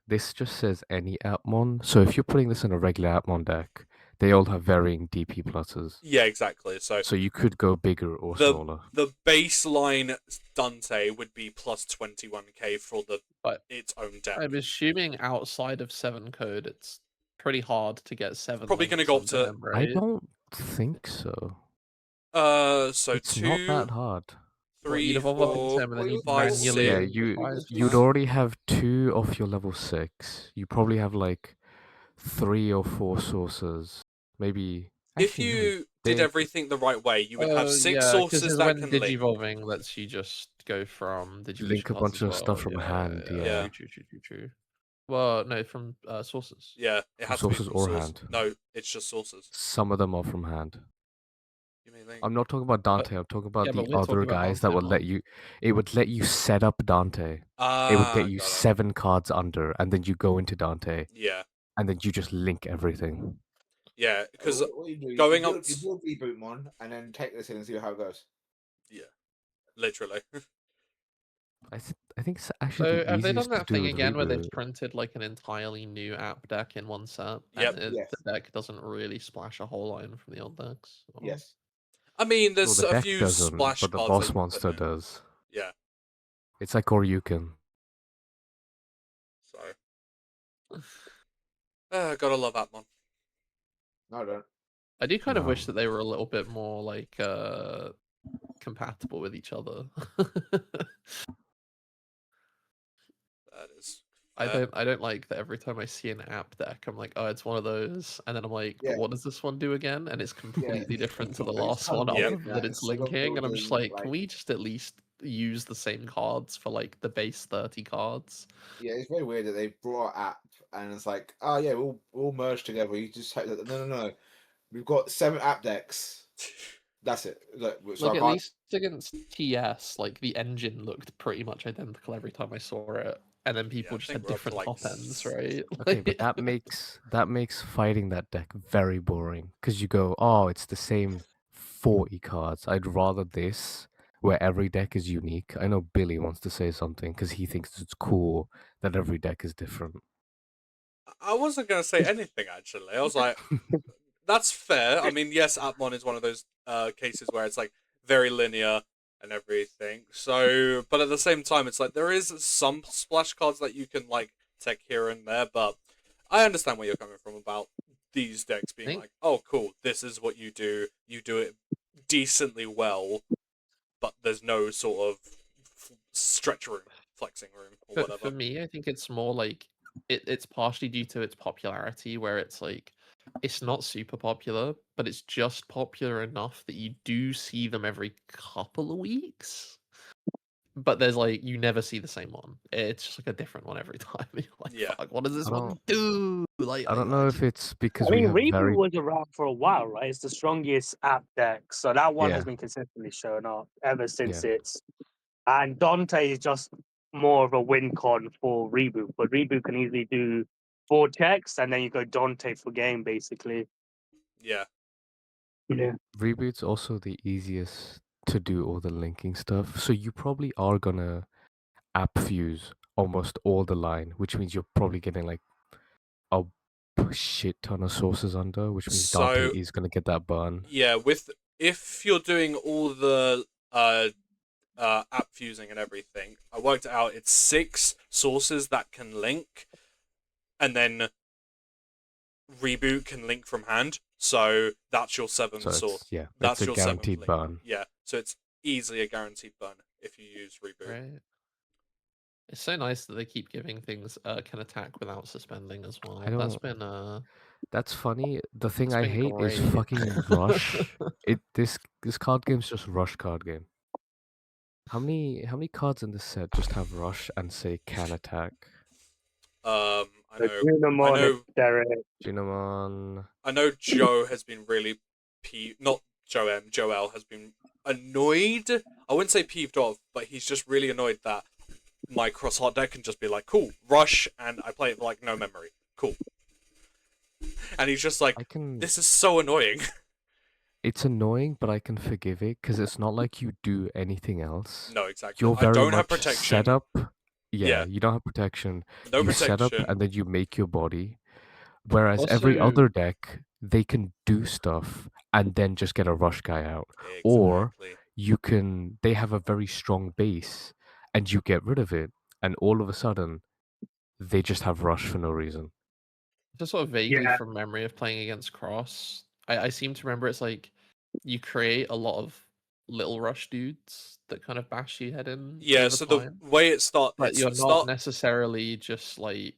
This just says any Appmon. So if you're putting this in a regular Appmon deck, they all have varying DP pluses. Yeah, exactly. So you could go bigger or the smaller. the baseline Dante would be plus 21k for But its own deck. I'm assuming outside of 7 code, it's pretty hard to get 7. Probably gonna links go up onto to- him, I right? don't think so. So It's 2, not that hard. 3, you'd evolve up into 4, 7 and then you 5, manually 6. Yeah, five. you'd already have 2 of your level 6. You probably have like 3 or 4 sources. Maybe If actually, no, you did they- everything the right way, you would have 6 yeah, sources because that when can link. digivolving lets you just go from Digivision Link a cards bunch as of well. stuff from hand, yeah. True. Well, no, from sources. Yeah, it From has to be sources from or source. hand. No, it's just sources. Some of them are from hand. You may link. I'm not talking about Dante. I'm talking about yeah, but the we're talking other about guys that Dante would let now. you. It would let you set up Dante. It would get you got it. 7 cards under, and then you go into Dante, Yeah, and then you just link everything. yeah, because What you do, going you up build, you build Rebootmon and then take this in and see how it goes. literally. I think it's actually So the have they easiest done to that do thing with again where they've Reboot. printed like an entirely new app deck in one set? Yep. And Yes. the deck doesn't really splash a whole line from the old decks? Or- Yes. I mean, Well, there's the a deck few doesn't, splash but the cards boss that you put monster in. does. Yeah, It's like Oryuken. so. Gotta love Atmon. No, I don't. I do kind of wish No. that they were a little bit more like compatible with each other. That is. I don't like that every time I see an app deck, I'm like, oh, it's one of those, and then I'm like, Yeah. but what does this one do again? And it's completely different to the Every last time one, you Yep. other get than that, it's instead of linking, and I'm just building, like, can we just at least use the same cards for like the base 30 cards. Yeah, it's very weird that they brought an app and it's like, oh yeah, we'll all merge together. You just have no. We've got 7 app decks. That's it. Look, so Like I at can't... least against TS, like the engine looked pretty much identical every time I saw it, and then people just had different like top ends, right? Okay, but that makes fighting that deck very boring because you go, oh, it's the same 40 cards. I'd rather this where every deck is unique. I know Billy wants to say something because he thinks it's cool that every deck is different. I wasn't going to say anything, actually. I was like, that's fair. I mean, yes, Atmon is one of those cases where it's like very linear and everything. So, but at the same time, it's like there is some splash cards that you can like tech here and there. But I understand where you're coming from about these decks being like, oh, cool, this is what you do. You do it decently well, but there's no sort of stretch room, flexing room, or whatever. For me, I think it's more like it's partially due to its popularity, where it's like it's not super popular, but it's just popular enough that you do see them every couple of weeks. But there's like you never see the same one. It's just like a different one every time. You're like, Yeah. fuck, what does this one do? Like, I don't know if it's because I mean, we have Reboot very was around for a while, right? It's the strongest app deck, so that one has Yeah. been consistently shown up ever since Yeah. it's. And Dante is just more of a win con for Reboot, but Reboot can easily do 4 checks, and then you go Dante for game, basically. Yeah. Yeah. Reboot's also the easiest to do all the linking stuff. So you probably are gonna app fuse almost all the line, which means you're probably getting like a shit ton of sources under, which means Dante So is gonna get that burn. yeah, if you're doing all the app fusing and everything, I worked it out. It's 6 sources that can link, and then Reboot can link from hand. So that's your 7th So source. yeah, That's that's a your guaranteed 7th link. burn. Yeah, so it's easily a guaranteed burn if you use Reboot. right. It's so nice that they keep giving things can attack without suspending as well. That's been That's funny. The thing it's I been hate is great. fucking rush. This card game's just rush card game. How many cards in this set just have rush and say can attack? I So know. Digimon, Derek. Digimon. I know Joe has been really not Joel has been annoyed. I wouldn't say peeved off, but he's just really annoyed that my cross-heart deck can just be like, cool, rush, and I play it with like no memory. Cool. And he's just like, this is so annoying. It's annoying, but I can forgive it because it's not like you do anything else. No, exactly. You're I very don't much have protection. set up. Yeah. You don't have protection. No you protection. set up and then you make your body. Whereas every other deck, they can do stuff and then just get a rush guy out. Exactly. Or they have a very strong base and you get rid of it, and all of a sudden, they just have rush for no reason. Just sort of vaguely from memory of playing against Cross, I seem to remember it's like you create a lot of little rush dudes that kind of bash you head in. Yeah, so the way it starts, but you're not necessarily just like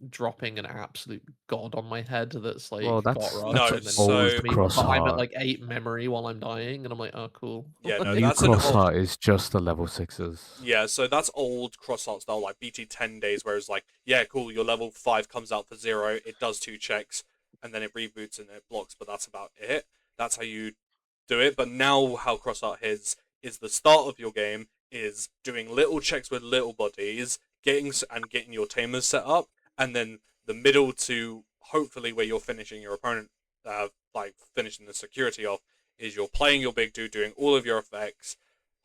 dropping an absolute god on my head that's like Well, got that's rush old but I'm at like 8 memory while I'm dying, and I'm like, oh cool. Yeah, no, New that's Crossheart is just the level 6s. Yeah, so that's old Crossheart style, like BT10 days, where it's like, yeah, cool, your level 5 comes out for 0, it does 2 checks, and then it reboots and it blocks, but that's about it. That's how you do it. But now how Crossheart is the start of your game is doing little checks with little bodies, getting your tamers set up, and then the middle to hopefully where you're finishing your opponent, like finishing the security off, is you're playing your big dude, doing all of your effects,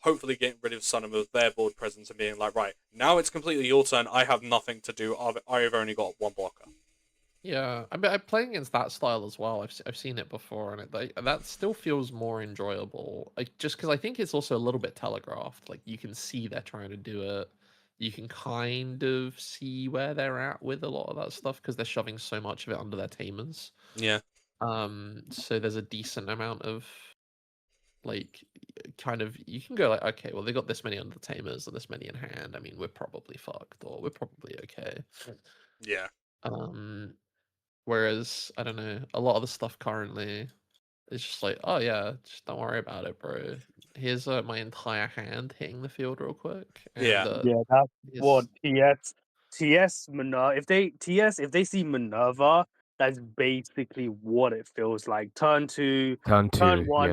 hopefully getting rid of some of their board presence and being like, right, now it's completely your turn. I have nothing to do. I've only got 1 blocker. Yeah, I mean, I'm playing against that style as well. I've seen it before, and that still feels more enjoyable. Just because I think it's also a little bit telegraphed. Like you can see they're trying to do it. You can kind of see where they're at with a lot of that stuff because they're shoving so much of it under their tamers. Yeah. So there's a decent amount of like kind of you can go like, okay, well they got this many under the tamers and this many in hand. I mean, we're probably fucked or we're probably okay. Yeah. Whereas I don't know, a lot of the stuff currently, It's just like, oh yeah, just don't worry about it, bro. Here's my entire hand hitting the field real quick. And, Yeah, that's what here's- TS Minerva. If they see Minerva, that's basically what it feels like. Turn Turn one,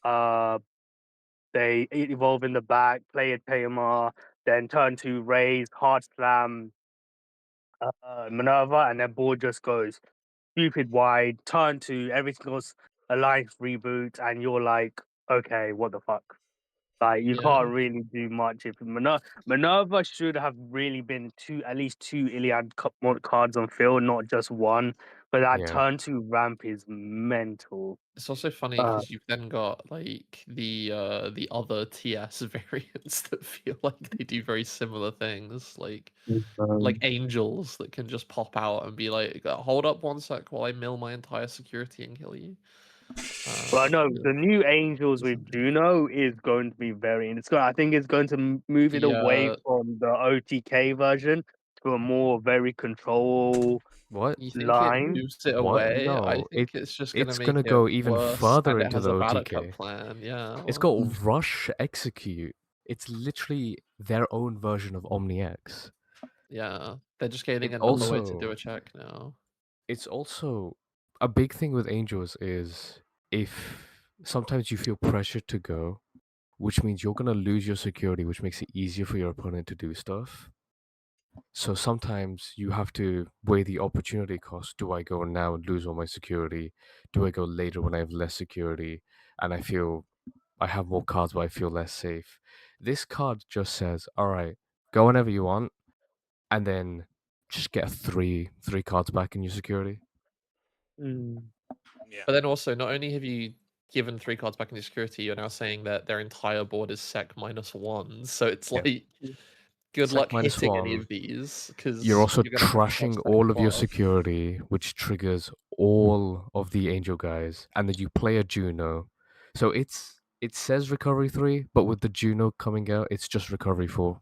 yeah. they evolve in the back, play a Tamer, then turn 2 raise, hard slam Minerva, and then board just goes stupid wide, turn 2, everything goes alliance reboot, and you're like, okay, what the fuck? Like you can't really do much if Minerva should have really been at least 2 Iliad cards on field, not just one. But that Yeah. turn 2 ramp is mental. It's also funny because you've then got like the other TS variants that feel like they do very similar things, like angels that can just pop out and be like, hold up one sec while I mill my entire security and kill you. But no, the new Angels with Juno is going to be very. I think it's going to move it away from the OTK version to a more very control. What? You think line? it moves it What? away? I No, think it's just gonna it's make gonna it go even worse, further and it into has the a OTK. backup plan. Yeah, It's got Rush Execute. It's literally their own version of OmniX. Yeah, they're just getting It another way to also- do a check now. It's also a big thing with Angels is if sometimes you feel pressured to go, which means you're gonna lose your security, which makes it easier for your opponent to do stuff. So sometimes you have to weigh the opportunity cost. Do I go now and lose all my security? Do I go later when I have less security and I feel I have more cards but I feel less safe? This card just says, all right, go whenever you want, and then just get three cards back in your security. Yeah. But then also, not only have you given 3 cards back in your security, you're now saying that their entire board is sec -1. So it's Yeah. like, good Sec luck -1. hitting any of these, because You're also gonna have to trashing cost all of your buff. security, which triggers all of the angel guys, and then you play a Juno. So it says recovery 3, but with the Juno coming out, it's just recovery 4.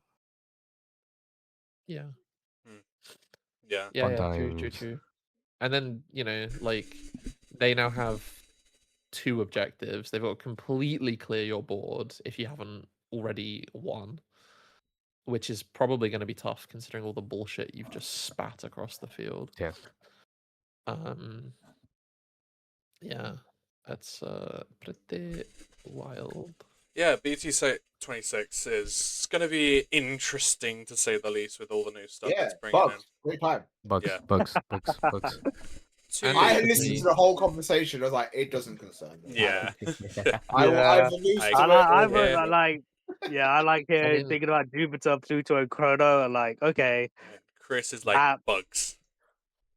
Yeah. Yeah. Yeah, Fun yeah, times. true. And then, like, they now have 2 objectives. They've got to completely clear your board if you haven't already won, which is probably going to be tough considering all the bullshit you've just spat across the field. Yeah. Yeah, that's pretty wild. Yeah, BT26 is going to be interesting to say the least with all the new stuff it's bringing in. Great time. Bugs. I listened to the whole conversation. I was like, it doesn't concern me. Yeah. I've alluded to I like thinking about Jupiter, Pluto, and Chrono, and like, okay. And Chris is like, bugs.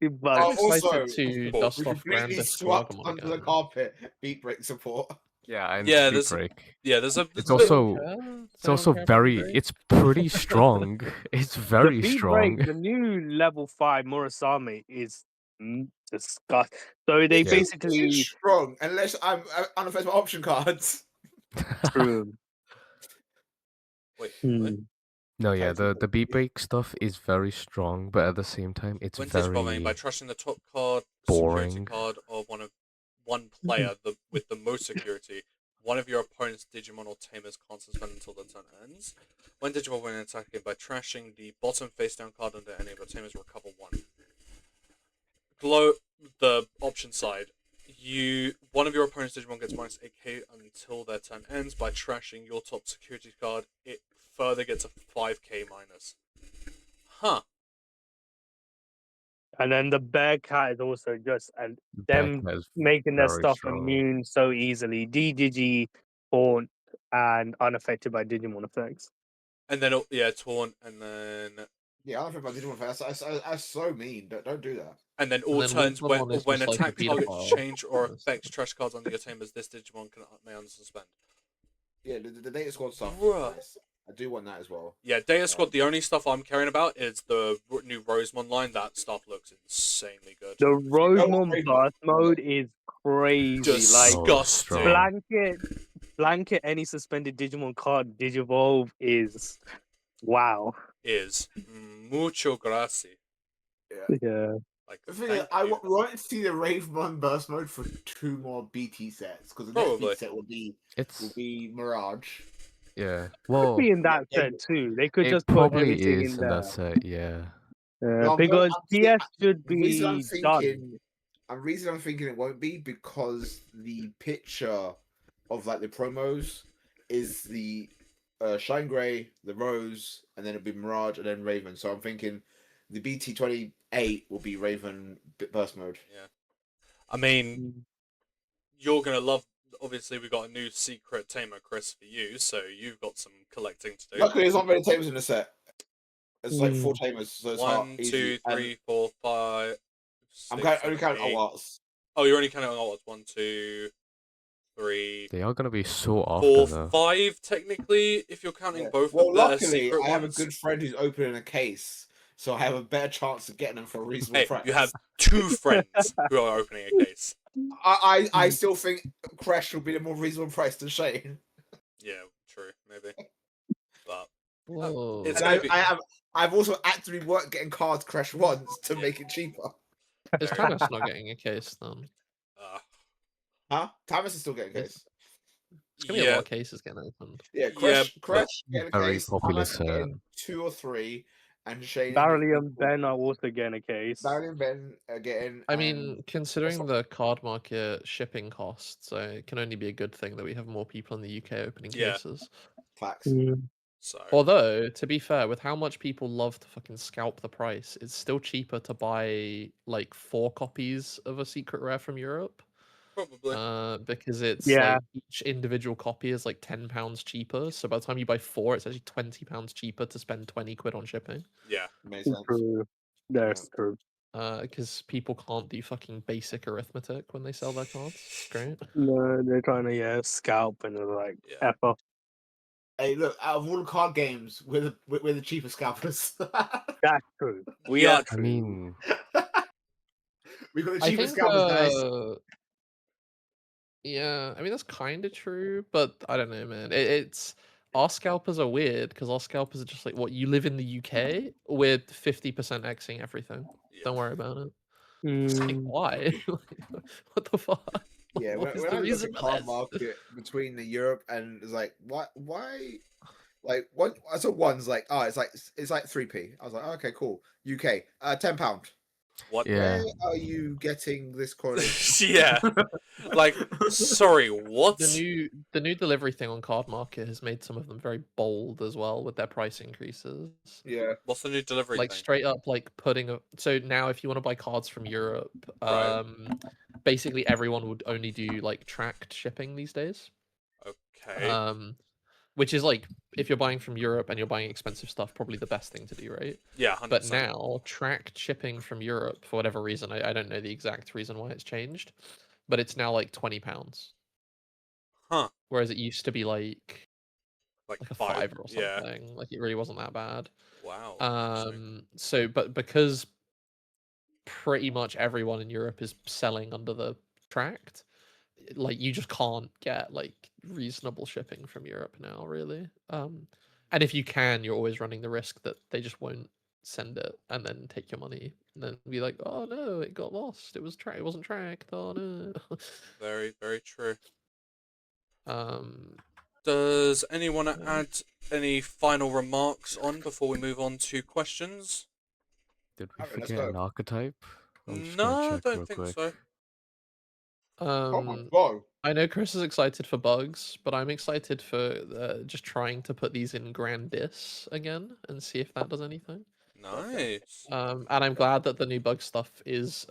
I'm also, excited to we dust off completely Grandis swept Swagamon under the again. carpet beat break support. Yeah, and there's break. There's It's also very. It's pretty strong. It's very strong. The new level 5 Murasame is disgusting. So they basically it's strong unless I'm unaffected by option cards. True. Wait. No, yeah, the beat break stuff is very strong, but at the same time, it's when very by trusting the top card, boring security card of one player with the most security, one of your opponent's Digimon or Tamers can't suspend until the turn ends. When Digimon win an attack game by trashing the bottom face down card under any of your Tamers, recover 1. The option side, one of your opponent's Digimon gets minus 8k until their turn ends. By trashing your top security card, it further gets a 5k minus. Huh. And then the bear cat is also just them making their stuff immune so easily. Digi, taunt, and unaffected by Digimon effects. And then taunt, and then unaffected by Digimon effects. That's so mean. Don't do that. And then all turns when attack targets change or affects trash cards on your Tamers, this Digimon may unsuspend. Yeah, the data squad stuff. Nice. I do want that as well. Yeah, Data Squad, the only stuff I'm caring about is the new Rosemon line. That stuff looks insanely good. The Rosemon burst mode is crazy. Disgusting. Blanket any suspended Digimon card Digivolve is wow. Mucho gracias. Yeah. Like, The thing is, I want to see the Ravemon burst mode for 2 more BT sets because the next BT set will be Mirage. Yeah. Could Well, be in that set too. They could it just put probably everything is in in there. that set. Yeah. Because PS should The reason I'm be thinking, done. the reason I'm thinking it won't be because the picture of like the promos is the Shine Grey, the Rose, and then it'll be Mirage and then Raven. So I'm thinking the BT28 will be Raven burst mode. Yeah. I mean, you're gonna love. Obviously, we got a new secret tamer, Chris, for you. So you've got some collecting to do. Luckily, there's not many tamers in the set. It's like 4 tamers, so it's 1, 2, 3, 4, 5. I'm 6, only 7, counting 8. all arts. Oh, you're only counting all arts. 1, 2, 3. They are gonna be sought 4, after though. 5 technically, if you're counting both Well, of their luckily, secret I have a ones. good friend who's opening a case, so I have a better chance of getting them for a reasonable price. You have 2 friends who are opening a case. I still think Crash will be a more reasonable price than Shane. Yeah, true, maybe. But Whoa. it's I've also actively worked getting cards Crash once to make it cheaper. Is Thomas not getting a case then? Huh? Thomas is still getting a case. It's gonna be a lot of cases getting opened. Yeah, Crash getting a Very case. popular Thomas set. getting 2 or 3, and Shane. Barley and Ben are also getting a case. Barley and Ben are getting. I mean, considering the card market shipping costs, it can only be a good thing that we have more people in the UK opening cases. Facts. So, although, to be fair, with how much people love to fucking scalp the price, it's still cheaper to buy like 4 copies of a secret rare from Europe. Probably. Because it's like each individual copy is like £10 cheaper. So by the time you buy 4, it's actually £20 cheaper to spend 20 quid on shipping. Yeah, makes sense. True. That's true. Because people can't do fucking basic arithmetic when they sell their cards. It's great. No, they're trying to scalp and they're like F off. Hey, look! Out of all the card games, we're the cheapest scalpers. That's true. We are. I mean, we got the cheapest scalpers, guys. Yeah, I mean that's kind of true, but I don't know, man. It's our scalpers are weird because our scalpers are just like, what, you live in the UK with 50% Xing everything. Don't worry about it. It's like, why? What the fuck? Yeah, what is when the I look reason at for card this? market between the Europe and it's like, why? Like one, I saw one's like, oh, it's like 3p. I was like, oh, okay, cool. UK, £10. What? Where are you getting this correlation? Yeah, like, sorry, what? The new delivery thing on card market has made some of them very bold as well with their price increases. Yeah. What's the new delivery like thing? Straight up like putting so now if you want to buy cards from Europe, basically everyone would only do like tracked shipping these days. Okay. Which is like, if you're buying from Europe and you're buying expensive stuff, probably the best thing to do, right? Yeah, 100%. But now tracked shipping from Europe, for whatever reason, I don't know the exact reason why it's changed, but it's now like £20. Huh. Whereas it used to be like a £5 or something. Yeah. Like it really wasn't that bad. Wow. So but because pretty much everyone in Europe is selling under the tracked, like you just can't get like reasonable shipping from Europe now, really. And if you can, you're always running the risk that they just won't send it and then take your money and then be like, oh no, it got lost. It wasn't tracked. Oh no. Very, very true. Does anyone add any final remarks on before we move on to questions? Did we forget an archetype? No, I don't think so. Oh my god. I know Chris is excited for bugs, but I'm excited for just trying to put these in Grandis again and see if that does anything. Nice. And I'm glad that the new bug stuff is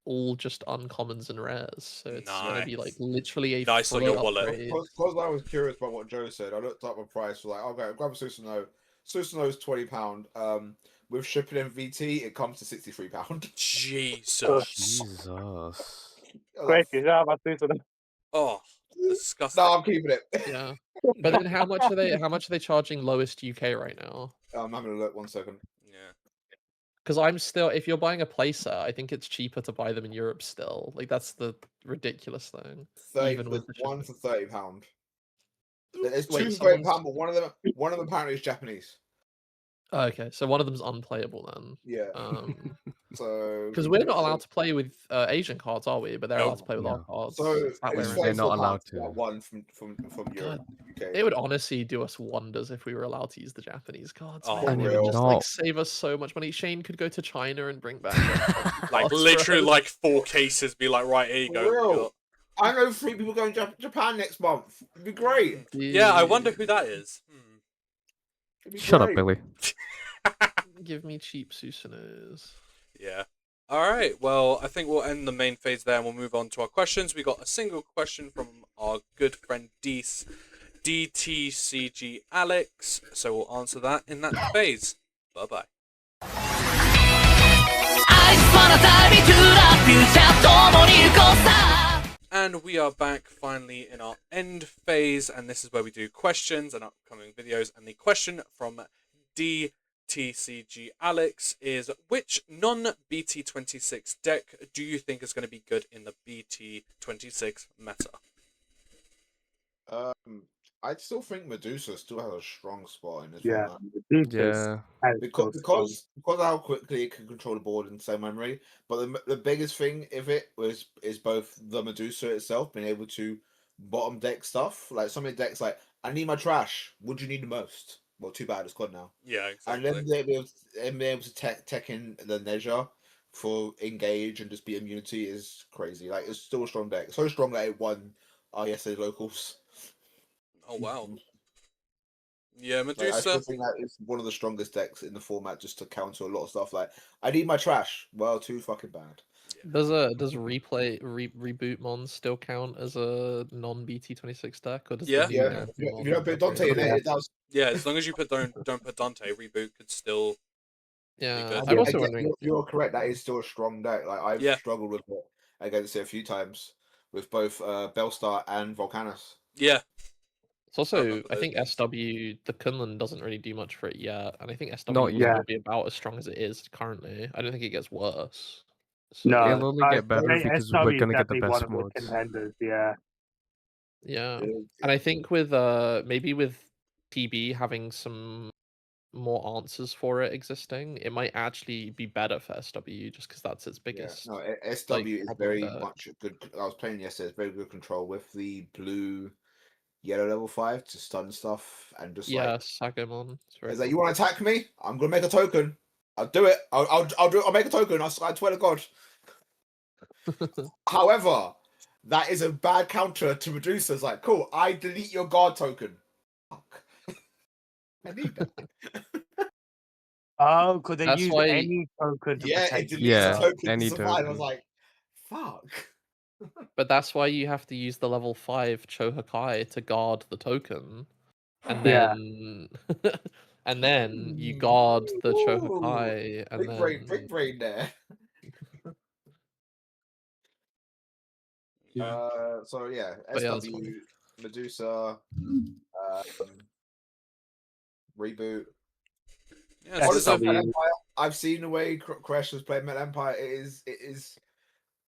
all just uncommons and rares, so it's gonna be like literally a nice on your wallet. Because I was curious about what Joe said, I looked up a price for like, okay, grab a Susanoo. Susanoo's £20. With shipping and VT, it comes to £63. Jesus. Great, you have a Susanoo. Oh, disgusting. No, I'm keeping it. Yeah. But then how much are they charging lowest UK right now? I'm having a look, 1 second. Yeah. Because I'm still, if you're buying a placer, I think it's cheaper to buy them in Europe still. Like that's the ridiculous thing. Even with the one for £30. There's Wait, two £30, but one of them apparently is Japanese. Okay, so one of them's unplayable then. Yeah. So because we're not allowed to play with Asian cards, are we? But they're allowed to play with our No. cards. So It's that way it's around. They're not £44 allowed for that to. one from Europe, UK. It would honestly do us wonders if we were allowed to use the Japanese cards. Oh, Man. It real. would just like Not- save us so much money. Shane could go to China and bring back like cards literally for us. like 4 cases. Be like, right, here you go. Real. we got- I know 3 people going to Japan next month. It'd be great. Yeah, I wonder who that is. It'd be Shut up, great. Billy. Give me cheap Susanos. Yeah. All right. Well, I think we'll end the main phase there, and we'll move on to our questions. We got a single question from our good friend DTCG Alex, so we'll answer that in that phase. Bye bye. And we are back finally in our end phase, and this is where we do questions and upcoming videos. And the question from DTCG Alex is, which non-BT26 deck do you think is going to be good in the BT26 meta? I still think Medusa still has a strong spot in this Yeah, format. Yeah. Because of how quickly it can control the board and save memory. But the biggest thing of it is both the Medusa itself being able to bottom deck stuff. Like some of the decks, like I need my trash. What do you need the most? Well, too bad it's gone now. Yeah, And exactly. then being able to tech in the Neja for engage and just be immunity is crazy. Like it's still a strong deck. So strong that it won yesterday's locals. Oh wow. Yeah, Like, I Medusa. still think that it's one of the strongest decks in the format, just to counter a lot of stuff. Like I need my trash. Well, too fucking bad. Does reboot mon still count as a non BT26 deck, or does Yeah. the new Yeah, Nancy if mon you don't put Dante in incorporate it, it does. Yeah, as long as you don't put Dante, reboot could still. Yeah, good. I'm also Again, wondering. you're correct. That is still a strong deck. Like I've Yeah. struggled with it against it a few times with both Bellstar and Volcanus. Yeah. It's also, remember I those think days. SW, the Kunlun doesn't really do much for it yet, and I think SW Not will yet. still be about as strong as it is currently. I don't think it gets worse. So, No, It'll only get better because SW we're is gonna get the definitely one best of the mods. contenders. Yeah, yeah, and I think with maybe with TB having some more answers for it existing, it might actually be better for SW just because that's its biggest. No, SW like, is problem very deck. much good. I was playing yesterday. It's very good control with the blue, yellow level 5 to stun stuff and just Yeah, Sagomon. It's like, you want to attack me? I'm gonna make a token. I'll do it. I'll do it. I'll make a token. I swear to God. However, that is a bad counter to Medusa. It's like, cool. I delete your guard token. Fuck. I need that. oh, could they That's use why- any token to Yeah, it protect? deletes Yeah, the token any to survive. I was token. like, fuck. But that's why you have to use the level 5 Chohakai to guard the token. And Yeah. then and then you guard the Chohakai and Big brain there. So yeah, But yeah, that's SW, funny. Medusa, reboot. Yeah, SW. so Honestly, Metal Empire, I've seen the way Crash was playing Metal Empire. It is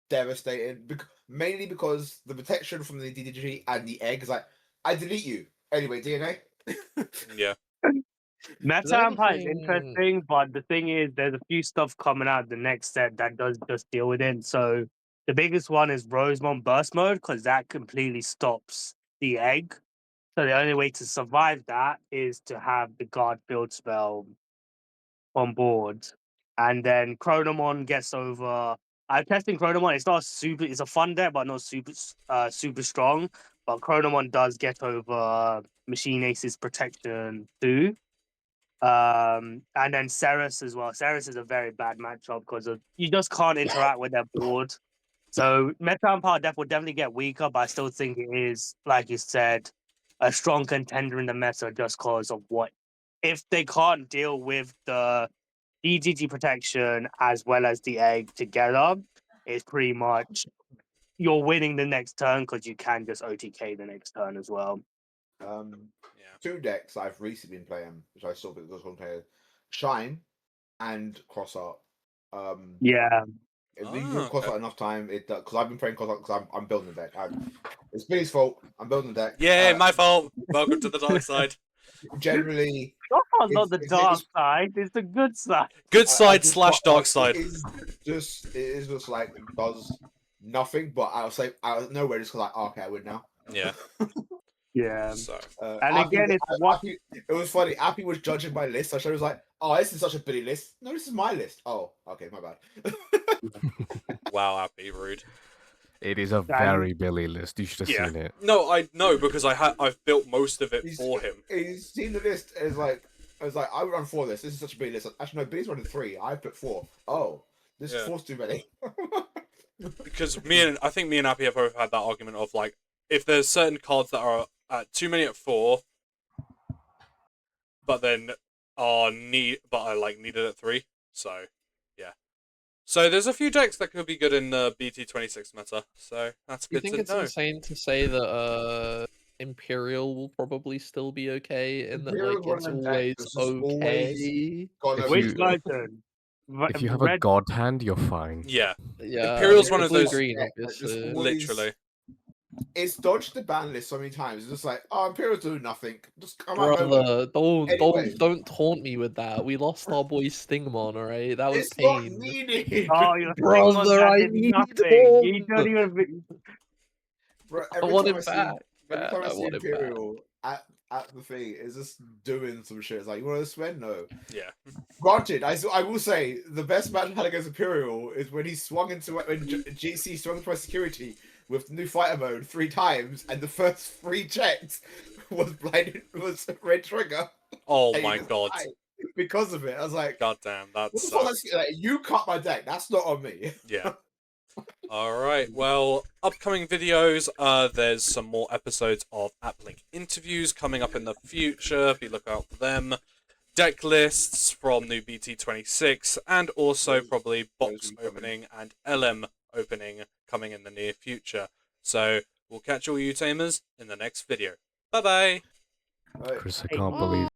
devastating. Mainly because the protection from the DDG and the egg is like, I delete you anyway. DNA. yeah. Meta Empire is anything- interesting, but the thing is, there's a few stuff coming out the next set that does just deal with it. So the biggest one is Rosemont Burst Mode, because that completely stops the egg. So the only way to survive that is to have the guard field spell on board. And then Chronomon gets over. I'm testing Chronomon. It's not super. It's a fun deck, but not super strong. But Chronomon does get over Machine Ace's protection too. And then Ceres as well. Ceres is a very bad matchup because you just can't interact with their board. So Meta Empire will definitely get weaker, but I still think it is, like you said, a strong contender in the meta just because of what. If they can't deal with the DGG protection as well as the egg together, it's pretty much you're winning the next turn because you can just OTK the next turn as well. Two decks I've recently been playing, which I saw because one player, Shine and Cross Art. Yeah. If you give Cross Art enough time, it does. Because I've been playing Cross Art because I'm building the deck. It's Billy's fault. I'm building the deck. Yeah, my fault. Welcome to the dark side. generally, Dark not the dark side; it's the good side. Good side / dark side. It is just like does nothing, but I'll say out of nowhere, just like, okay, I win now. Yeah. Yeah. So. And again, it's what it was funny. Appy was judging my list, so she was like, "Oh, this is such a Billy list. No, this is my list. Oh, okay, my bad." Wow, Appy, rude. It is a very Billy list. You should have seen it. No, I know because I've built most of it for him. He's seen the list. It's like I was like, I would run 4 this. This is such a Billy list. Actually, no, Billy's running 3. I put 4. Oh, this is 4's too many. Because I think me and Appy have both had that argument of like, if there's certain cards that are too many at 4, but then I needed at 3. So, yeah. So there's a few decks that could be good in the BT26 meta. So that's good to know. You think it's insane to say that Imperial will probably still be okay, and that like it's always okay. Which Titan? If you have a god hand, you're fine. Yeah. Yeah. Imperial's one of those. Green, obviously. Literally. It's dodged the ban list so many times. It's just like, oh, Imperial's doing nothing. Just come Brother, don't taunt me with that. We lost our boy Stingmon, alright? That was it's pain. Not needed. Oh, your brother, I need nothing. You don't even. Bro, I want him back. Every time I see want him Imperial at the thing, it's just doing some shit. It's like, you want to spend? No. Yeah. Granted, I will say the best match I had against Imperial is when he swung into when GC swung into my security with new fighter mode 3 times, and the first 3 checks was red trigger. Oh my god! Because of it, I was like, God damn, that's like, you cut my deck. That's not on me. Yeah. All right. Well, upcoming videos. There's some more episodes of Applink interviews coming up in the future. Be lookout for them. Deck lists from new BT26, and also probably box opening and LM opening coming in the near future. So we'll catch all you tamers in the next video. Bye bye. Chris, I can't believe.